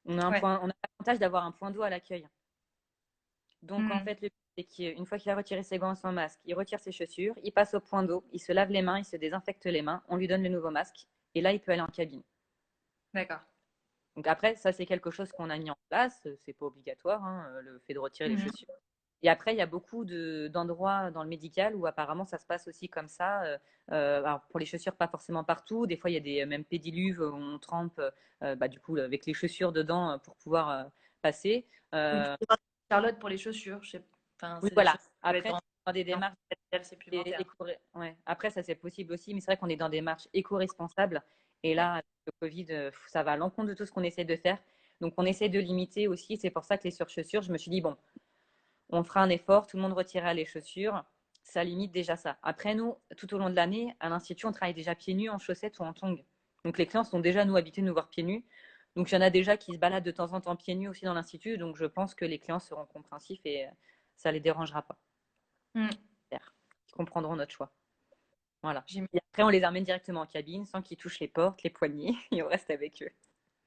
Ouais. On a l'avantage d'avoir un point d'eau à l'accueil. Donc, en Hmm. fait, le but, c'est qu'une fois qu'il a retiré ses gants et son masque, il retire ses chaussures, il passe au point d'eau, il se lave les mains, il se désinfecte les mains, on lui donne le nouveau masque, et là, il peut aller en cabine. D'accord. Donc, après, ça, c'est quelque chose qu'on a mis en place, c'est pas obligatoire, hein, le fait de retirer les Mhm. chaussures. Et après, il y a beaucoup d'endroits dans le médical où apparemment ça se passe aussi comme ça. Alors pour les chaussures, pas forcément partout. Des fois, il y a des même pédiluves où on trempe bah, du coup avec les chaussures dedans pour pouvoir passer. Oui, tu Euh, peux voir Charlotte pour les chaussures. Enfin, oui, c'est des voilà. choses qui peuvent être Après, dans des démarches supplémentaires. ouais. Après, ça c'est possible aussi, mais c'est vrai qu'on est dans des démarches éco-responsables. Et Ouais. là, avec le Covid, ça va à l'encontre de tout ce qu'on essaie de faire. Donc, on essaie de limiter aussi. C'est pour ça que les surchaussures, je me suis dit, bon, on fera un effort, tout le monde retirera les chaussures, ça limite déjà ça. Après, nous, tout au long de l'année, à l'Institut, on travaille déjà pieds nus, en chaussettes ou en tongs. Donc les clients sont déjà, nous, habitués de nous voir pieds nus. Donc il y en a déjà qui se baladent de temps en temps pieds nus aussi dans l'Institut. Donc je pense que les clients seront compréhensifs et ça ne les dérangera pas. Hmm. Ils comprendront notre choix. Voilà. J'im- Et après, on les amène directement en cabine sans qu'ils touchent les portes, les poignées, et on reste avec eux.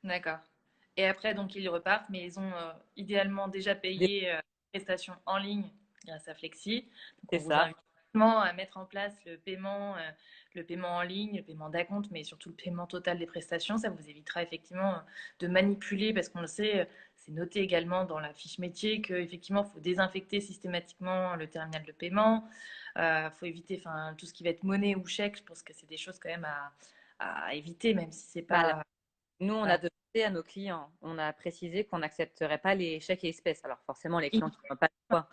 D'accord. Et après, donc, ils repartent, mais ils ont idéalement déjà payé prestations en ligne grâce à Flexi. Donc, C'est on vous ça. invite vraiment à mettre en place le paiement en ligne, le paiement d'acompte, mais surtout le paiement total des prestations. Ça vous évitera effectivement de manipuler, parce qu'on le sait, c'est noté également dans la fiche métier qu'effectivement, il faut désinfecter systématiquement le terminal de paiement. Il faut éviter tout ce qui va être monnaie ou chèque. Je pense que c'est des choses quand même à éviter, même si c'est Bah, pas. nous, on a Voilà. demandé à nos clients, on a précisé qu'on n'accepterait pas les chèques et espèces. Alors forcément, les Il, clients qui n'ont pas le choix.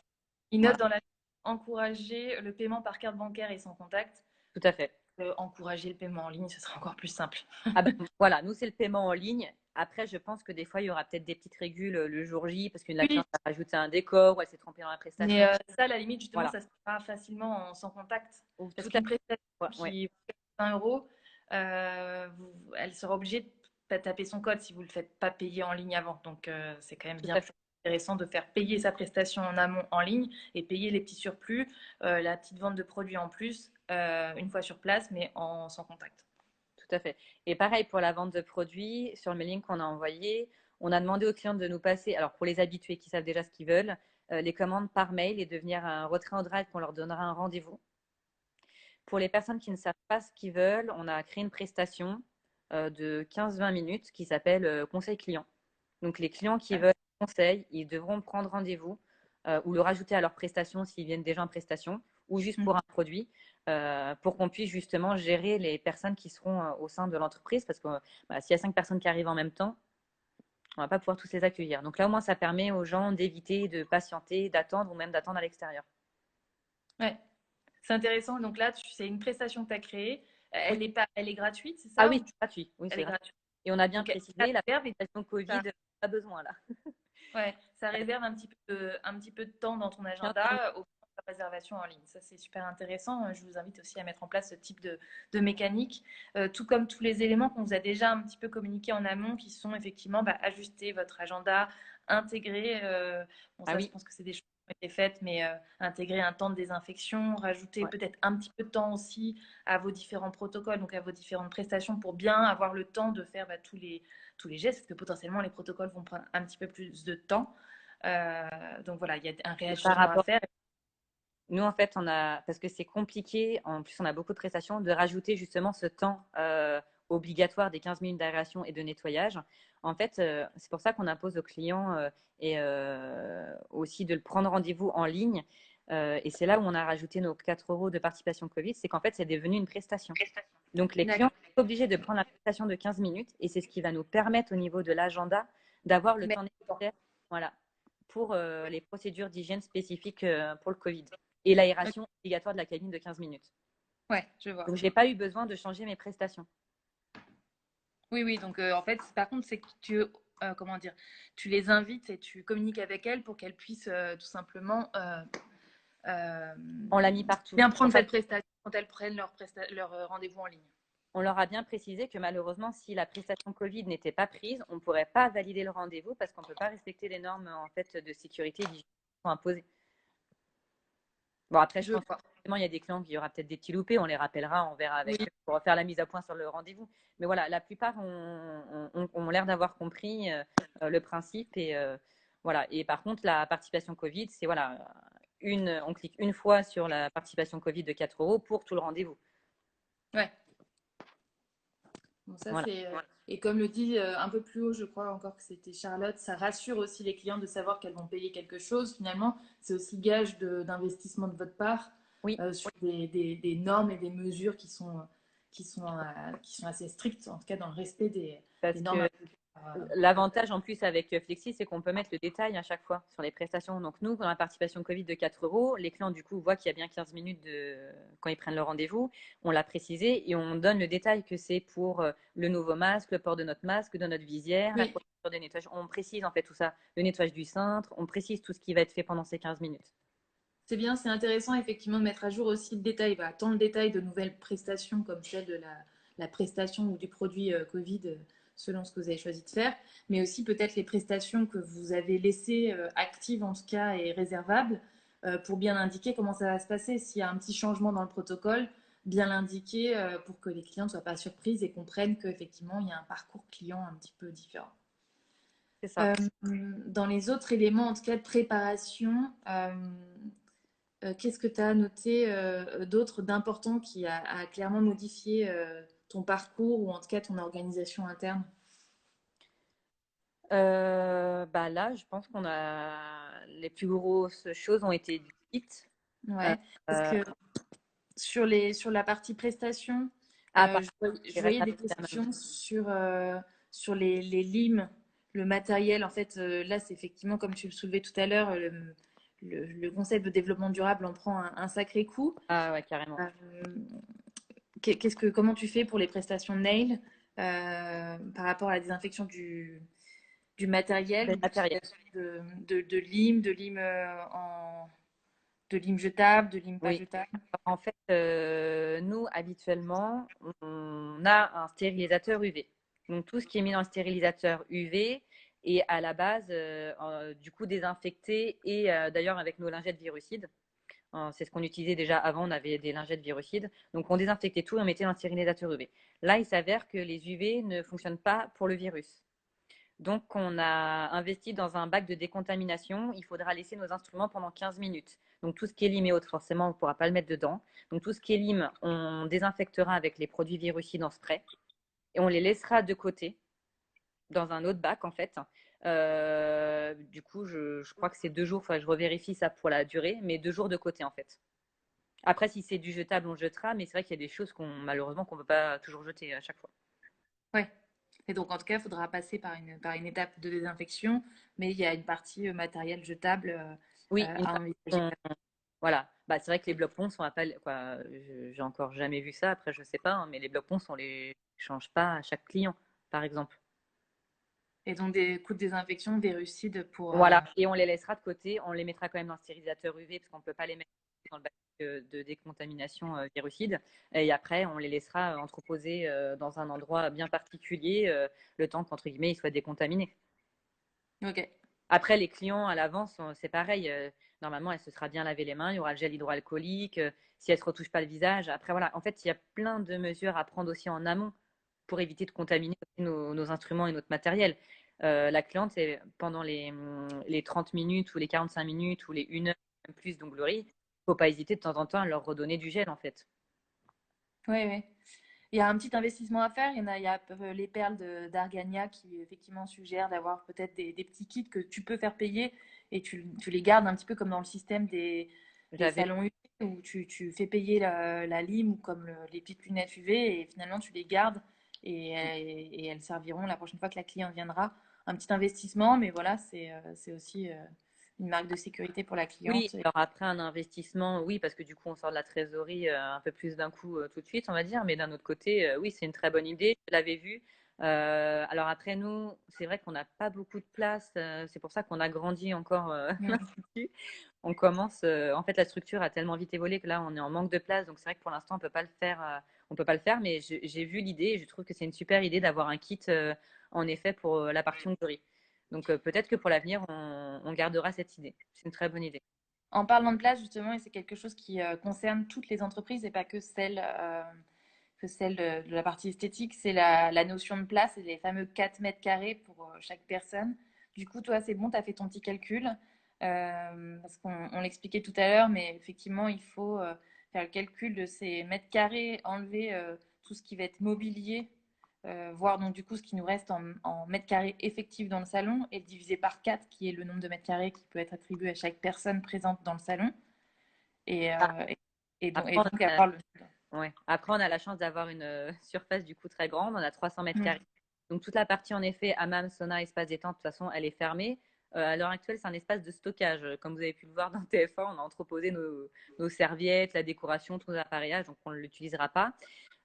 il Voilà, note dans la encourager le paiement par carte bancaire et sans contact. tout à fait. Encourager le paiement en ligne, ce sera encore plus simple. Ah ben, voilà, nous, c'est le paiement en ligne. Après, je pense que des fois, il y aura peut-être des petites régules le jour J parce qu'une la Oui, cliente a rajouté un décor ou elle s'est trompée dans la mais prestation. ça, à la limite, justement, Voilà, ça se fera facilement sans contact. Parce tout à qu'une prestation fait. Ouais, qui coûte 100 euros, elle sera obligée de taper son code si vous ne le faites pas payer en ligne avant. Donc, c'est quand même tout bien à plus fait. intéressant de faire payer sa prestation en amont en ligne et payer les petits surplus, la petite vente de produits en plus, une fois sur place, mais sans contact. Tout à fait. Et pareil pour la vente de produits, sur le mailing qu'on a envoyé, on a demandé aux clients de nous passer, alors pour les habitués qui savent déjà ce qu'ils veulent, les commandes par mail et de venir à un retrait en drive qu'on leur donnera un rendez-vous. Pour les personnes qui ne savent pas ce qu'ils veulent, on a créé une prestation de 15-20 minutes qui s'appelle conseil client. Donc les clients qui veulent un conseil, ils devront prendre rendez-vous ou le rajouter à leur prestation s'ils viennent déjà en prestation ou juste pour un produit pour qu'on puisse justement gérer les personnes qui seront au sein de l'entreprise parce que bah, s'il y a 5 personnes qui arrivent en même temps, on ne va pas pouvoir tous les accueillir. Donc là au moins ça permet aux gens d'éviter de patienter, d'attendre ou même d'attendre à l'extérieur. Ouais, c'est intéressant. Donc là, c'est une prestation que tu as créée. Oui. Elle est gratuite, c'est Ah ça oui, ou c'est gratuit. Oui, elle c'est est gratuit. gratuite. Et on a bien Ok. Ça précisé, la réserve, prestation Covid, ça, pas besoin là. ouais, ça réserve un petit peu de temps dans ton 15 agenda au réservation en ligne. Ça, c'est super intéressant. Je vous invite aussi à mettre en place ce type de mécanique, tout comme tous les éléments qu'on vous a déjà un petit peu communiqués en amont, qui sont effectivement ajuster votre agenda, intégrer. Bon, Ah ça, je oui, pense que c'est des choses été faites, mais intégrer un temps de désinfection, rajouter Ouais. peut-être un petit peu de temps aussi à vos différents protocoles, donc à vos différentes prestations pour bien avoir le temps de faire tous les gestes, parce que potentiellement les protocoles vont prendre un petit peu plus de temps. Donc voilà, il y a un Et par réajustement à rapport, faire. nous, en fait, parce que c'est compliqué, en plus, on a beaucoup de prestations, de rajouter justement ce temps obligatoire des 15 minutes d'aération et de nettoyage. En fait, c'est pour ça qu'on impose aux clients et aussi de le prendre rendez-vous en ligne. Et c'est là où on a rajouté nos 4 euros de participation Covid, c'est qu'en fait, c'est devenu une prestation. Donc, les clients D'accord. sont obligés de prendre la prestation de 15 minutes et c'est ce qui va nous permettre au niveau de l'agenda d'avoir le Mais temps nécessaire, voilà, pour les procédures d'hygiène spécifiques pour le Covid et l'aération obligatoire de la cabine de 15 minutes. ouais, je vois. Donc, je n'ai pas eu besoin de changer mes prestations. Oui, oui. Donc en fait, par contre, c'est que comment dire, tu les invites et tu communiques avec elles pour qu'elles puissent tout simplement euh, On l'a mis partout. bien prendre cette prestation quand elles prennent leur rendez-vous en ligne. On leur a bien précisé que malheureusement, si la prestation Covid n'était pas prise, on ne pourrait pas valider le rendez-vous parce qu'on ne peut pas respecter les normes en fait, de sécurité et d'hygiène qui sont imposées. Bon, après, je Je pense vois. qu'il y a des clients qui y aura peut-être des petits loupés, on les rappellera, on verra avec Oui. eux pour refaire la mise à point sur le rendez-vous. Mais voilà, la plupart ont l'air d'avoir compris le principe et voilà. Et par contre, la participation Covid, c'est voilà, on clique une fois sur la participation Covid de 4 euros pour tout le rendez-vous. Ouais. Bon, ça, Voilà. c'est. Et comme le dit un peu plus haut, je crois encore que c'était Charlotte, ça rassure aussi les clients de savoir qu'elles vont payer quelque chose. Finalement, c'est aussi gage d'investissement de votre part Oui, sur des normes et des mesures qui sont assez strictes, en tout cas dans le respect des parce normes que imposées par. l'avantage en plus avec Flexi, c'est qu'on peut mettre le détail à chaque fois sur les prestations. Donc nous, dans la participation Covid de 4 euros, les clients du coup voient qu'il y a bien 15 minutes quand ils prennent le rendez-vous. On l'a précisé et on donne le détail que c'est pour le nouveau masque, le port de notre masque, de notre visière, la Oui, procédure de nettoyage. On précise en fait tout ça, le nettoyage du cintre, on précise tout ce qui va être fait pendant ces 15 minutes. c'est bien, c'est intéressant effectivement de mettre à jour aussi le détail, tant le détail de nouvelles prestations comme celle de la prestation ou du produit Covid, selon ce que vous avez choisi de faire, mais aussi peut-être les prestations que vous avez laissées actives en tout cas et réservables pour bien indiquer comment ça va se passer. S'il y a un petit changement dans le protocole, bien l'indiquer pour que les clients ne soient pas surpris et comprennent qu'effectivement il y a un parcours client un petit peu différent. C'est ça. Euh, dans les autres éléments, en tout cas de préparation, qu'est-ce que tu as noté d'autre d'important qui a clairement modifié ton parcours ou en tout cas ton organisation interne? Bah là, je pense qu'on a les plus grosses choses ont été dites. Euh, Ouais, parce euh, que sur la partie prestation, Par je il reste voyais un des examen. questions sur les limes, le matériel. En fait, là, c'est effectivement, comme tu le soulevais tout à l'heure, le concept de développement durable en prend un sacré coup. Ah ouais, carrément. Euh, comment tu fais pour les prestations nail par rapport à la désinfection du matériel Des ou matériels. l'utilisation de lime de lime jetable, de lime pas Oui. jetable? En fait, nous, habituellement, on a un stérilisateur UV. Donc, tout ce qui est mis dans le stérilisateur UV est à la base, du coup, désinfecté et d'ailleurs avec nos lingettes virucides. C'est ce qu'on utilisait déjà avant, on avait des lingettes virucides. Donc, on désinfectait tout et on mettait dans le stérilisateur UV. Là, il s'avère que les UV ne fonctionnent pas pour le virus. Donc, on a investi dans un bac de décontamination. Il faudra laisser nos instruments pendant 15 minutes. Donc, tout ce qui est lime et autres, forcément, on ne pourra pas le mettre dedans. Donc, tout ce qui est lime, on désinfectera avec les produits virucides en spray et on les laissera de côté dans un autre bac, en fait. Du coup, je crois que c'est 2 jours. Enfin, je revérifie ça pour la durée, mais 2 jours de côté, en fait. Après, si c'est du jetable, on jetera, mais c'est vrai qu'il y a des choses malheureusement, qu'on ne peut pas toujours jeter à chaque fois. Ouais. Et donc, en tout cas, il faudra passer par une étape de désinfection, mais il y a une partie matériel jetable Oui, une à fois envisager. qu'on voilà. Bah, c'est vrai que les blocs-ponts sont à pas, quoi, j'ai encore jamais vu ça. Après, je sais pas, hein, mais les blocs-ponts, on les change pas à chaque client, par exemple. Et donc, des coups de désinfection, des rucides pour. Voilà. Et on les laissera de côté. On les mettra quand même dans le stérilisateur UV parce qu'on ne peut pas les mettre dans le bac de décontamination virucide. Et après, on les laissera entreposés dans un endroit bien particulier le temps qu'entre guillemets ils soient décontaminés. Ok. Après, les clients à l'avance, c'est pareil. Normalement, elle se sera bien lavé les mains. Il y aura le gel hydroalcoolique. Si elle ne se retouche pas le visage. Après, voilà. En fait, il y a plein de mesures à prendre aussi en amont pour éviter de contaminer aussi nos instruments et notre matériel. La cliente, c'est pendant les 30 minutes ou les 45 minutes ou les 1 heure, même plus d'onglerie, il ne faut pas hésiter de temps en temps à leur redonner du gel, en fait. Oui, oui. Il y a un petit investissement à faire. Il y a les perles d'Argania qui effectivement suggèrent d'avoir peut-être des petits kits que tu peux faire payer et tu les gardes un petit peu comme dans le système des J'avais salons UV où tu fais payer la lime ou comme les petites lunettes UV et finalement tu les gardes et elles serviront la prochaine fois que la cliente viendra. Un petit investissement, mais voilà, c'est aussi une marque de sécurité pour la Oui, cliente. alors après un investissement, oui, parce que du coup on sort de la trésorerie un peu plus d'un coup tout de suite, on va dire, mais d'un autre côté, oui, c'est une très bonne idée, je l'avais vu. Alors après nous, c'est vrai qu'on n'a pas beaucoup de place, c'est pour ça qu'on a grandi encore Mm. l'Institut. On commence, en fait la structure a tellement vite évolué que là on est en manque de place, donc c'est vrai que pour l'instant on peut pas le faire, on peut pas le faire, mais j'ai vu l'idée et je trouve que c'est une super idée d'avoir un kit en effet pour la partie onglerie. Donc peut-être que pour l'avenir on gardera cette idée. C'est une très bonne idée. En parlant de place, justement, et c'est quelque chose qui concerne toutes les entreprises et pas que celle de la partie esthétique, c'est la notion de place et les fameux 4 mètres carrés pour chaque personne. Du coup, toi, c'est bon, tu as fait ton petit calcul, parce qu'on l'expliquait tout à l'heure, mais effectivement, il faut faire le calcul de ces mètres carrés, enlever tout ce qui va être mobilier, voir donc du coup ce qui nous reste en mètres carrés effectifs dans le salon et le diviser par 4, qui est le nombre de mètres carrés qui peut être attribué à chaque personne présente dans le salon. Et, Ah, et Après, donc avoir le... ouais. Après, on a la chance d'avoir une surface du coup très grande. On a 300 mètres Mm. carrés. Donc toute la partie en effet hammam, sauna, espace détente, de toute façon, elle est fermée. À l'heure actuelle, c'est un espace de stockage. Comme vous avez pu le voir dans TF1, on a entreposé nos serviettes, la décoration, tous nos appareillages, donc on ne l'utilisera pas.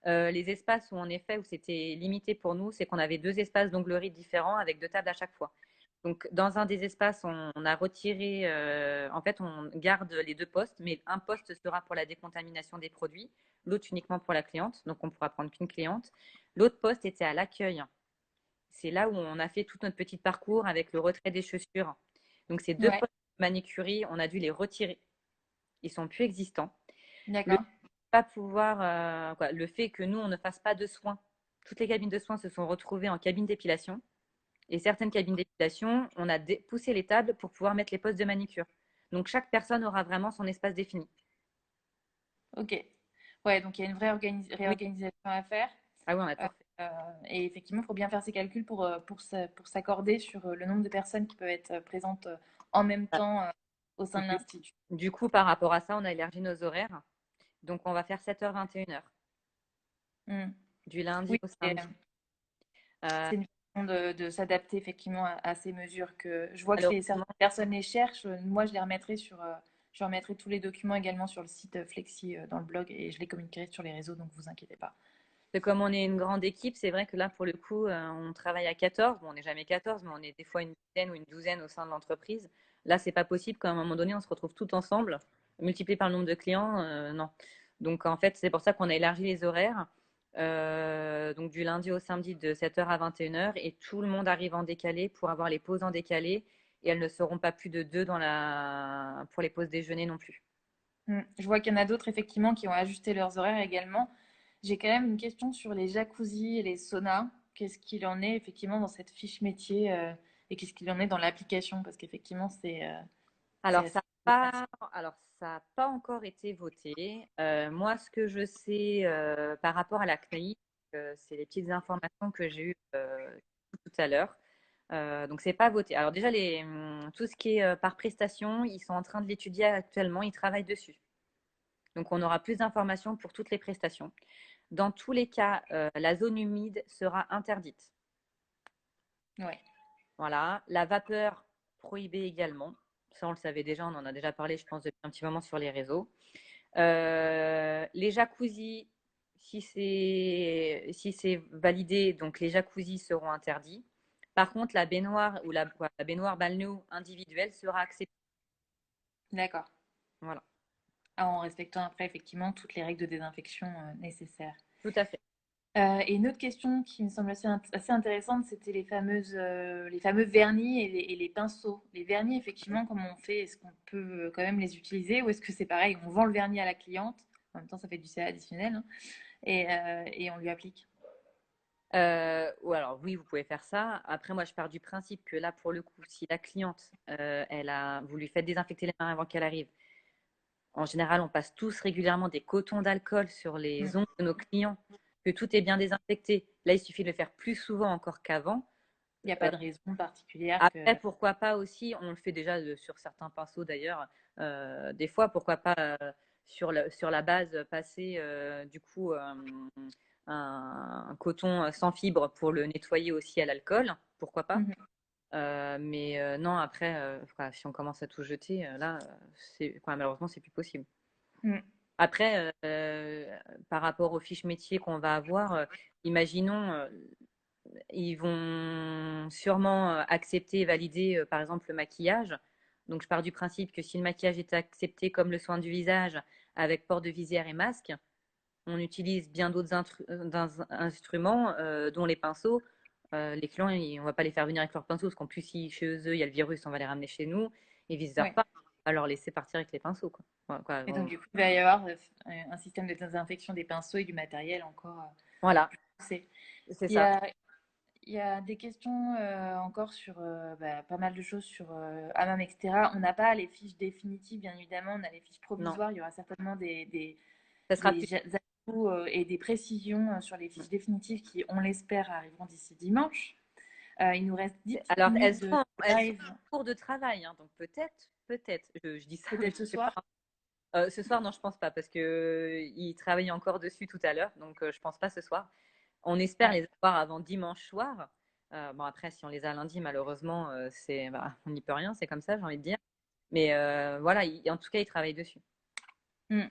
Les espaces où en effet où c'était limité pour nous, c'est qu'on avait 2 espaces d'onglerie différents avec 2 tables à chaque fois. Donc dans un des espaces, on a retiré, en fait, on garde les 2 postes, mais un poste sera pour la décontamination des produits, l'autre uniquement pour la cliente, donc on pourra prendre qu'une cliente. L'autre poste était à l'accueil. C'est là où on a fait tout notre petit parcours avec le retrait des chaussures. Donc ces deux Ouais, postes de manicure, on a dû les retirer. Ils sont plus existants. Le d'accord. pas pouvoir, le fait que nous, on ne fasse pas de soins. Toutes les cabines de soins se sont retrouvées en cabine d'épilation. Et certaines cabines d'épilation, on a poussé les tables pour pouvoir mettre les postes de manicure. Donc chaque personne aura vraiment son espace défini. Ok. Ouais, donc il y a une vraie Oui, réorganisation à faire. ah oui, on a Euh, tout refait. et effectivement, il faut bien faire ses calculs pour s'accorder sur le nombre de personnes qui peuvent être présentes en même temps au sein de Du, l'Institut. du coup, par rapport à ça, on a élargi nos horaires. Donc on va faire 7h, 21h, Mm. du lundi Oui, au samedi. Euh, c'est une façon de s'adapter effectivement à ces mesures que je vois que certaines malheureusement, personnes les cherchent. Moi, je les remettrai je remettrai tous les documents également sur le site Flexi dans le blog et je les communiquerai sur les réseaux, donc vous inquiétez pas. comme on est une grande équipe, c'est vrai que là, pour le coup, on travaille à 14. Bon, on n'est jamais 14, mais on est des fois une dizaine ou une douzaine au sein de l'entreprise. Là, c'est pas possible qu'à un moment donné, on se retrouve tout ensemble, multiplié par le nombre de clients, non. Donc, en fait, c'est pour ça qu'on a élargi les horaires. Donc, du lundi au samedi de 7h à 21h. Et tout le monde arrive en décalé pour avoir les pauses en décalé. Et elles ne seront pas plus de deux pour les pauses déjeuner non plus. Je vois qu'il y en a d'autres effectivement qui ont ajusté leurs horaires également. J'ai quand même une question sur les jacuzzis et les saunas. Qu'est-ce qu'il en est effectivement dans cette fiche métier et qu'est-ce qu'il en est dans l'application? Parce qu'effectivement, c'est Alors, assez ça n'a pas, alors, ça a pas encore été voté. Moi, ce que je sais par rapport à la CNIL, c'est les petites informations que j'ai eues tout à l'heure. Donc, c'est pas voté. Alors, déjà, tout ce qui est par prestation, ils sont en train de l'étudier actuellement. Ils travaillent dessus. Donc, on aura plus d'informations pour toutes les prestations. Dans tous les cas, la zone humide sera interdite. ouais. Voilà. La vapeur prohibée également. Ça, on le savait déjà. On en a déjà parlé, je pense, depuis un petit moment sur les réseaux. Les jacuzzis, si c'est validé, donc les jacuzzis seront interdits. Par contre, la baignoire ou la baignoire balnéo individuelle sera acceptée. D'accord. Voilà, Ah, en respectant après effectivement toutes les règles de désinfection nécessaires. tout à fait. Et une autre question qui me semble assez intéressante, c'était les fameux vernis et les pinceaux. Les vernis, effectivement, comment on fait? Est-ce qu'on peut quand même les utiliser ou est-ce que c'est pareil, on vend le vernis à la cliente, en même temps ça fait du CA additionnel, hein, et on lui applique? Ou alors oui, vous pouvez faire ça. Après, moi, je pars du principe que là, pour le coup, si la cliente, vous lui faites désinfecter les mains avant qu'elle arrive. En général, on passe tous régulièrement des cotons d'alcool sur Mm. les ongles de nos clients, que tout est bien désinfecté. Là, il suffit de le faire plus souvent encore qu'avant. Il n'y a pas Euh, de raison particulière que... Après, pourquoi pas aussi, on le fait déjà sur certains pinceaux d'ailleurs, des fois, pourquoi pas sur la base passer du coup un coton sans fibre pour le nettoyer aussi à l'alcool, pourquoi pas. Mhm. Mais non, après, si on commence à tout jeter, là, malheureusement, c'est plus possible. Mm. Après, par rapport aux fiches métiers qu'on va avoir, imaginons, ils vont sûrement accepter et valider, par exemple, le maquillage. Donc, je pars du principe que si le maquillage est accepté comme le soin du visage, avec port de visière et masque, on utilise bien d'autres instruments, dont les pinceaux. Les clients, on ne va pas les faire venir avec leurs pinceaux, parce qu'en plus, si chez eux, il y a le virus, on va les ramener chez nous, et vice-versa. Ouais. On va leur laisser partir avec les pinceaux, quoi. Et donc, du coup, il va y avoir un système de désinfection des pinceaux et du matériel encore Voilà, plus poussé. c'est Il y ça. a, il y a des questions encore sur pas mal de choses sur Hammam, etc. On n'a pas les fiches définitives, bien évidemment. On a les fiches Non, provisoires. Il y aura certainement ça sera plus. des ajouts et des précisions sur les fiches définitives qui, on l'espère, arriveront d'ici dimanche. Il nous reste 10 petites Alors, minutes de elles sont live. en cours de travail, hein, donc peut-être, je dis ça, mais Peut-être je ce sais pas. soir. Ce soir, non, je pense pas, parce que ils travaillent encore dessus tout à l'heure, donc je pense pas ce soir. On espère Ouais. les avoir avant dimanche soir. Bon, après, si on les a lundi, malheureusement, on n'y peut rien, c'est comme ça, j'ai envie de dire. Mais voilà, en tout cas, ils travaillent dessus. Mm.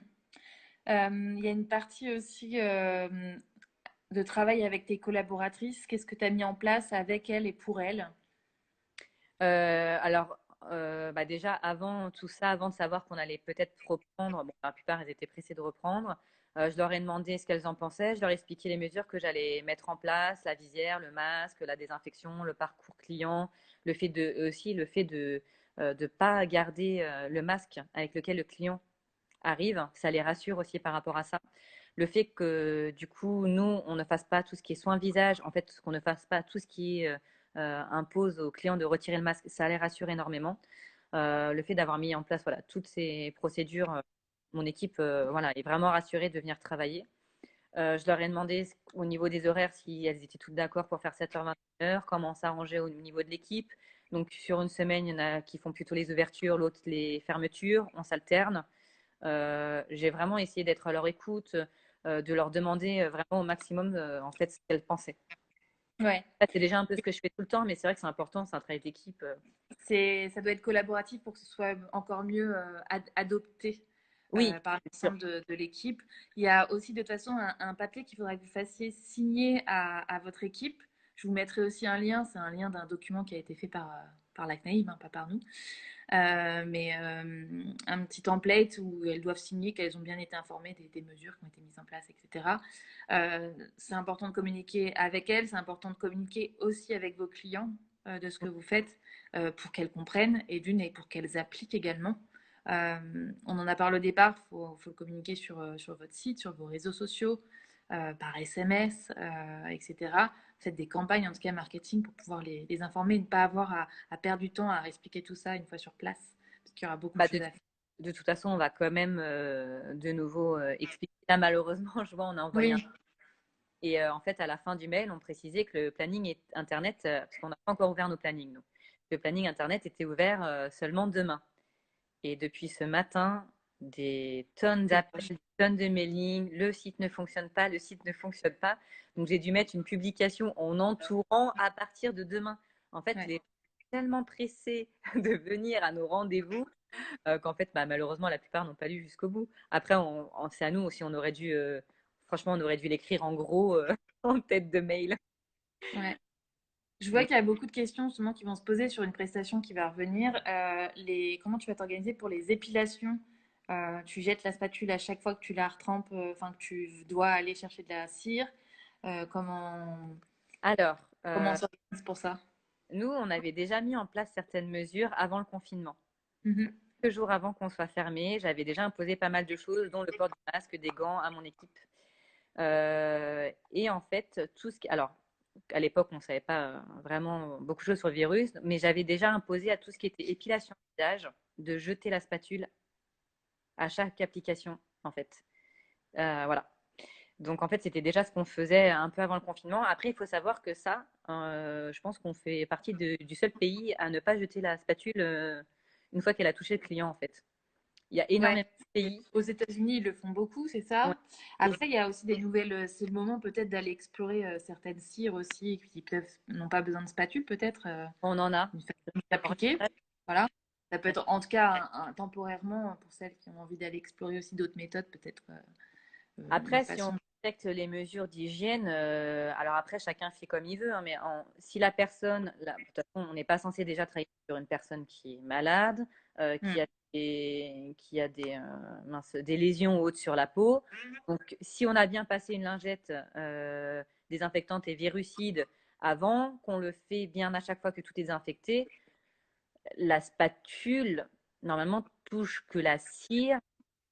Il y a une partie aussi de travail avec tes collaboratrices. Qu'est-ce que tu as mis en place avec elles et pour elles? Alors, déjà, avant tout ça, avant de savoir qu'on allait peut-être reprendre, bon, la plupart, elles étaient pressées de reprendre. Je leur ai demandé ce qu'elles en pensaient. Je leur ai expliqué les mesures que j'allais mettre en place, la visière, le masque, la désinfection, le parcours client, le fait de ne pas garder le masque avec lequel le client arrive. Ça les rassure aussi par rapport à ça. Le fait que, du coup, nous, on ne fasse pas tout ce qui est soin visage, en fait, qu'on ne fasse pas tout ce qui impose aux clients de retirer le masque, ça les rassure énormément. Le fait d'avoir mis en place voilà, toutes ces procédures, mon équipe voilà, est vraiment rassurée de venir travailler. Je leur ai demandé au niveau des horaires si elles étaient toutes d'accord pour faire 7h, 21h, comment s'arranger au niveau de l'équipe. Donc sur une semaine, il y en a qui font plutôt les ouvertures, l'autre les fermetures, on s'alterne. J'ai vraiment essayé d'être à leur écoute, de leur demander vraiment au maximum en fait ce qu'elles pensaient. Ouais. Ça, c'est déjà un peu ce que je fais tout le temps, mais c'est vrai que c'est important, c'est un travail d'équipe. Ça doit être collaboratif pour que ce soit encore mieux adopté Oui, par c'est sûr. l'ensemble de l'équipe. Il y a aussi de toute façon un papier qu'il faudra que vous fassiez signer à votre équipe. Je vous mettrai aussi un lien, c'est un lien d'un document qui a été fait par la CNAIM, hein, pas par nous. Un petit template où elles doivent signer qu'elles ont bien été informées des mesures qui ont été mises en place, etc. C'est important de communiquer avec elles, c'est important de communiquer aussi avec vos clients de ce que vous faites pour qu'elles comprennent et pour qu'elles appliquent également. On en a parlé au départ, faut le communiquer sur votre site, sur vos réseaux sociaux, par SMS, etc. Faites des campagnes, en tout cas marketing, pour pouvoir les informer et ne pas avoir à perdre du temps à expliquer tout ça une fois sur place, parce qu'il y aura beaucoup de Bah, choses à faire. de toute façon, on va quand même de nouveau expliquer. Là, malheureusement, je vois, on a envoyé un. Oui, Et en fait, à la fin du mail, on précisait que le planning Internet, parce qu'on n'a pas encore ouvert nos plannings, nous. Le planning Internet était ouvert seulement demain. Et depuis ce matin, des tonnes c'est d'appels, des tonnes de mailings, le site ne fonctionne pas, le site ne fonctionne pas. Donc j'ai dû mettre une publication en entourant à partir de demain. En fait, ouais. les gens sont tellement pressés de venir à nos rendez-vous qu'en fait, malheureusement, la plupart n'ont pas lu jusqu'au bout. Après, c'est à nous aussi, on aurait dû, franchement, on aurait dû l'écrire en gros en tête de mail. Ouais. Je vois Mais qu'il y a beaucoup de questions justement qui vont se poser sur une prestation qui va revenir. Comment tu vas t'organiser pour les épilations? Tu jettes la spatule à chaque fois que tu la retrempes, enfin que tu dois aller chercher de la cire. Comment, Alors, comment on s'organise pour ça? nous, on avait déjà mis en place certaines mesures avant le confinement. Mhm. Quelques jours avant qu'on soit fermé, j'avais déjà imposé pas mal de choses, dont le port du masque, des gants à mon équipe. Et en fait, tout ce qui... Alors, à l'époque, on ne savait pas vraiment beaucoup de choses sur le virus, mais j'avais déjà imposé à tout ce qui était épilation du visage de jeter la spatule à chaque application, en fait. Voilà. Donc, en fait, c'était déjà ce qu'on faisait un peu avant le confinement. Après, il faut savoir que ça, je pense qu'on fait partie du seul pays à ne pas jeter la spatule une fois qu'elle a touché le client, en fait. Il y a Ouais. énormément de pays. Aux États-Unis, ils le font beaucoup, c'est Ouais. ça. Et Après, il y a aussi des nouvelles. C'est le moment peut-être d'aller explorer certaines cires aussi qui peuvent n'ont pas besoin de spatule, peut-être on en a. une façon d'appliquer. Voilà. Ça peut être en tout cas temporairement pour celles qui ont envie d'aller explorer aussi d'autres méthodes, peut-être une Après, si on façon. respecte les mesures d'hygiène, alors après, chacun fait comme il veut, hein, mais si la personne, de toute façon, on n'est pas censé déjà travailler sur une personne qui est malade, Hmm. qui a des lésions hautes sur la peau. Donc, si on a bien passé une lingette désinfectante et virucide avant, qu'on le fait bien à chaque fois que tout est désinfecté, la spatule, normalement, touche que la cire,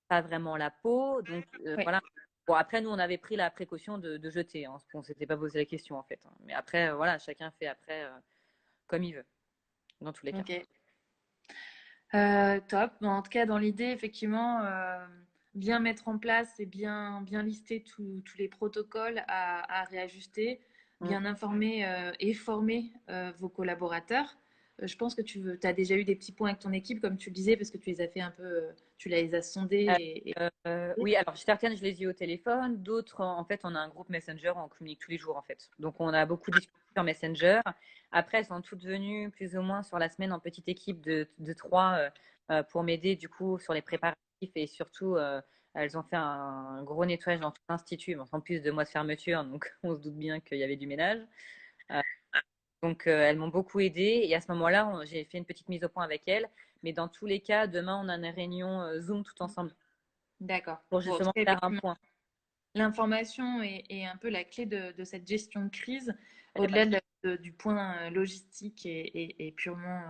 pas vraiment la peau. Donc Ouais. voilà. Bon, après, nous, on avait pris la précaution de jeter. Hein, on ne s'était pas posé la question, en fait. Hein. Mais après, voilà, chacun fait après comme il veut, dans tous les cas. Ok. Top. Bon, en tout cas, dans l'idée, effectivement, bien mettre en place et bien lister tous les protocoles à réajuster, Mm. bien informer et former vos collaborateurs. Je pense que tu as déjà eu des petits points avec ton équipe, comme tu le disais, parce que tu les as fait un peu, tu les as sondés Euh, et... oui, alors certaines, je les ai eues au téléphone. D'autres, en fait, on a un groupe Messenger, on communique tous les jours, en fait. Donc, on a beaucoup discuté sur Messenger. Après, elles sont toutes venues plus ou moins sur la semaine en petite équipe de trois pour m'aider, du coup, sur les préparatifs et surtout, elles ont fait un gros nettoyage dans tout l'institut, en plus de mois de fermeture, donc on se doute bien qu'il y avait du ménage. Euh, donc, elles m'ont beaucoup aidée et à ce moment-là, j'ai fait une petite mise au point avec elles. Mais dans tous les cas, demain, on a une réunion Zoom tout ensemble D'accord. pour Bon, en tout justement cas, faire un effectivement, point. l'information est un peu la clé de cette gestion de crise, Il y a pas au-delà du point logistique et purement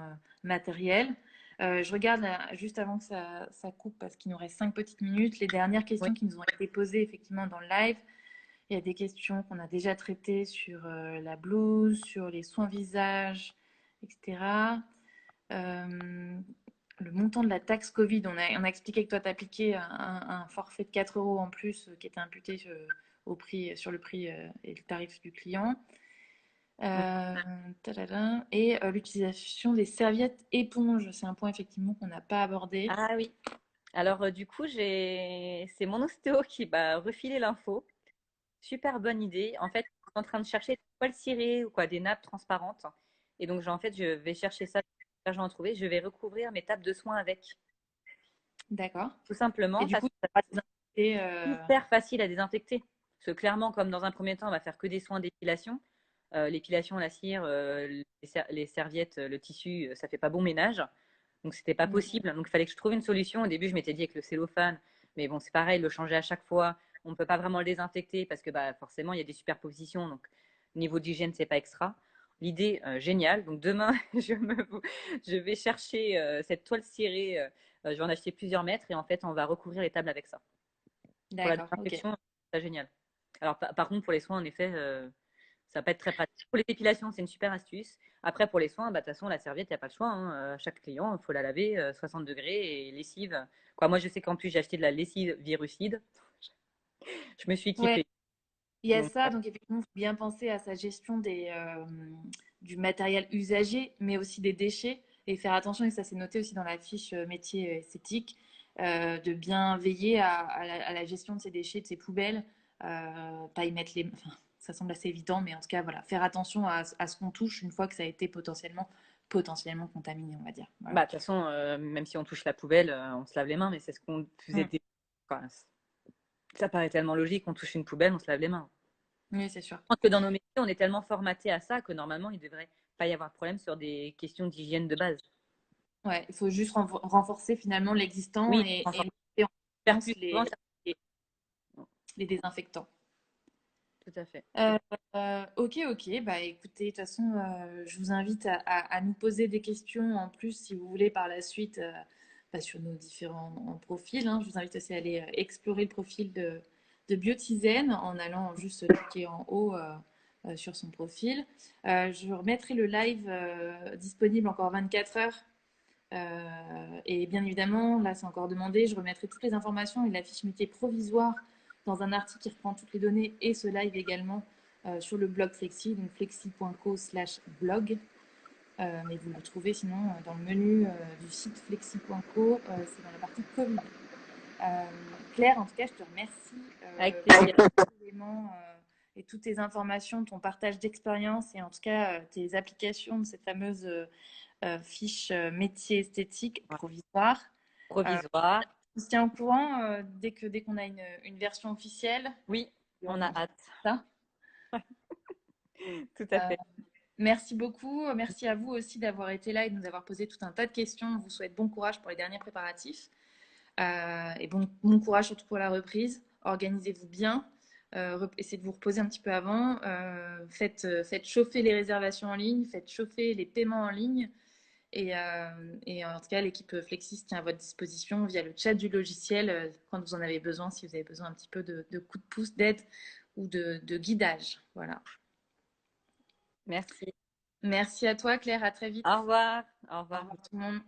matériel. Je regarde juste avant que ça coupe, parce qu'il nous reste 5 petites minutes, les dernières Oui. questions qui nous ont été posées effectivement dans le live. Il y a des questions qu'on a déjà traitées sur la blouse, sur les soins visage, etc. Euh, le montant de la taxe Covid, on a expliqué que toi, tu appliqué un forfait de 4 euros en plus qui était imputé au prix, sur le prix et le tarif du client. Euh, et l'utilisation des serviettes éponges, c'est un point effectivement qu'on n'a pas abordé. Ah oui. Alors, du coup, c'est mon ostéo qui m'a refilé l'info. Super bonne idée. En fait, je suis en train de chercher des poils cirés ou quoi, des nappes transparentes. Et donc, en fait, je vais chercher ça. Je vais en trouver. Je vais recouvrir mes tables de soins avec. D'accord. Tout Et simplement du parce coup, que tu auras des invités, c'est hyper facile à désinfecter. Parce que clairement, comme dans un premier temps, on va faire que des soins d'épilation. L'épilation, la cire, les serviettes, le tissu, ça fait pas bon ménage. Donc, c'était pas possible. Donc, il fallait que je trouve une solution. Au début, je m'étais dit avec le cellophane. Mais bon, c'est pareil, le changer à chaque fois. On ne peut pas vraiment le désinfecter parce que bah, forcément, il y a des superpositions. Donc, niveau d'hygiène, c'est pas extra. L'idée, géniale. Donc, demain, je vais chercher cette toile cirée. Je vais en acheter plusieurs mètres et en fait, on va recouvrir les tables avec ça. Pour la d'accord, ok. désinfection, c'est génial. Alors, par contre, pour les soins, en effet, ça va pas être très pratique. Pour les dépilations, c'est une super astuce. Après, pour les soins, bah, de toute façon, la serviette, il n'y a pas le choix. Hein. Chaque client, il faut la laver 60 degrés et lessive. Quoi, moi, je sais qu'en plus, j'ai acheté de la lessive virucide. Je me suis Ouais, équipée. il y a Donc, ça, donc effectivement, il faut bien penser à sa gestion du matériel usagé, mais aussi des déchets, et faire attention, et ça c'est noté aussi dans la fiche métier esthétique, de bien veiller à la gestion de ces déchets, de ces poubelles, pas y mettre les... Enfin, ça semble assez évident, mais en tout cas, voilà, faire attention à ce qu'on touche une fois que ça a été potentiellement contaminé, on va dire. Voilà. bah, de toute façon, même si on touche la poubelle, on se lave les mains, mais c'est ce qu'on faisait. Mm. Quoi, ça paraît tellement logique, on touche une poubelle, on se lave les mains. Oui, c'est sûr. Je pense que dans nos métiers, on est tellement formaté à ça que normalement, il ne devrait pas y avoir de problème sur des questions d'hygiène de base. Ouais, il faut juste renforcer finalement l'existant Oui, et enfin, mettre en faire place plus souvent. les désinfectants. tout à fait. Ok, ok. Bah écoutez, de toute façon, je vous invite à nous poser des questions en plus si vous voulez par la suite bah, sur nos différents profils, hein. Je vous invite aussi à aller explorer le profil de Biotizen en allant juste cliquer en haut sur son profil. Je remettrai le live disponible encore 24 heures. Et bien évidemment, là c'est encore demandé, je remettrai toutes les informations et la fiche métier provisoire dans un article qui reprend toutes les données et ce live également sur le blog Flexi, donc flexi.co/blog. Mais vous le trouvez sinon dans le menu du site flexi.co, c'est dans la partie Covid. Claire, en tout cas, je te remercie Avec pour plaisir. tous les éléments et toutes tes informations, ton partage d'expérience et en tout cas tes applications de cette fameuse fiche métier esthétique Ouais. provisoire. Euh, Provisoire. on se tient au courant dès qu'on a une version officielle. Oui, on a On hâte. ça. Tout à Euh, fait. Merci beaucoup. Merci à vous aussi d'avoir été là et de nous avoir posé tout un tas de questions. On vous souhaite bon courage pour les derniers préparatifs. Et bon courage surtout pour la reprise. Organisez-vous bien. Essayez de vous reposer un petit peu avant. Faites chauffer les réservations en ligne. Faites chauffer les paiements en ligne. Et en tout cas, l'équipe Flexis tient à votre disposition via le chat du logiciel quand vous en avez besoin, si vous avez besoin un petit peu de coups de pouce, d'aide ou de guidage. Voilà. Merci. Merci à toi, Claire. À très Au vite. revoir. Au Au revoir. revoir tout le monde.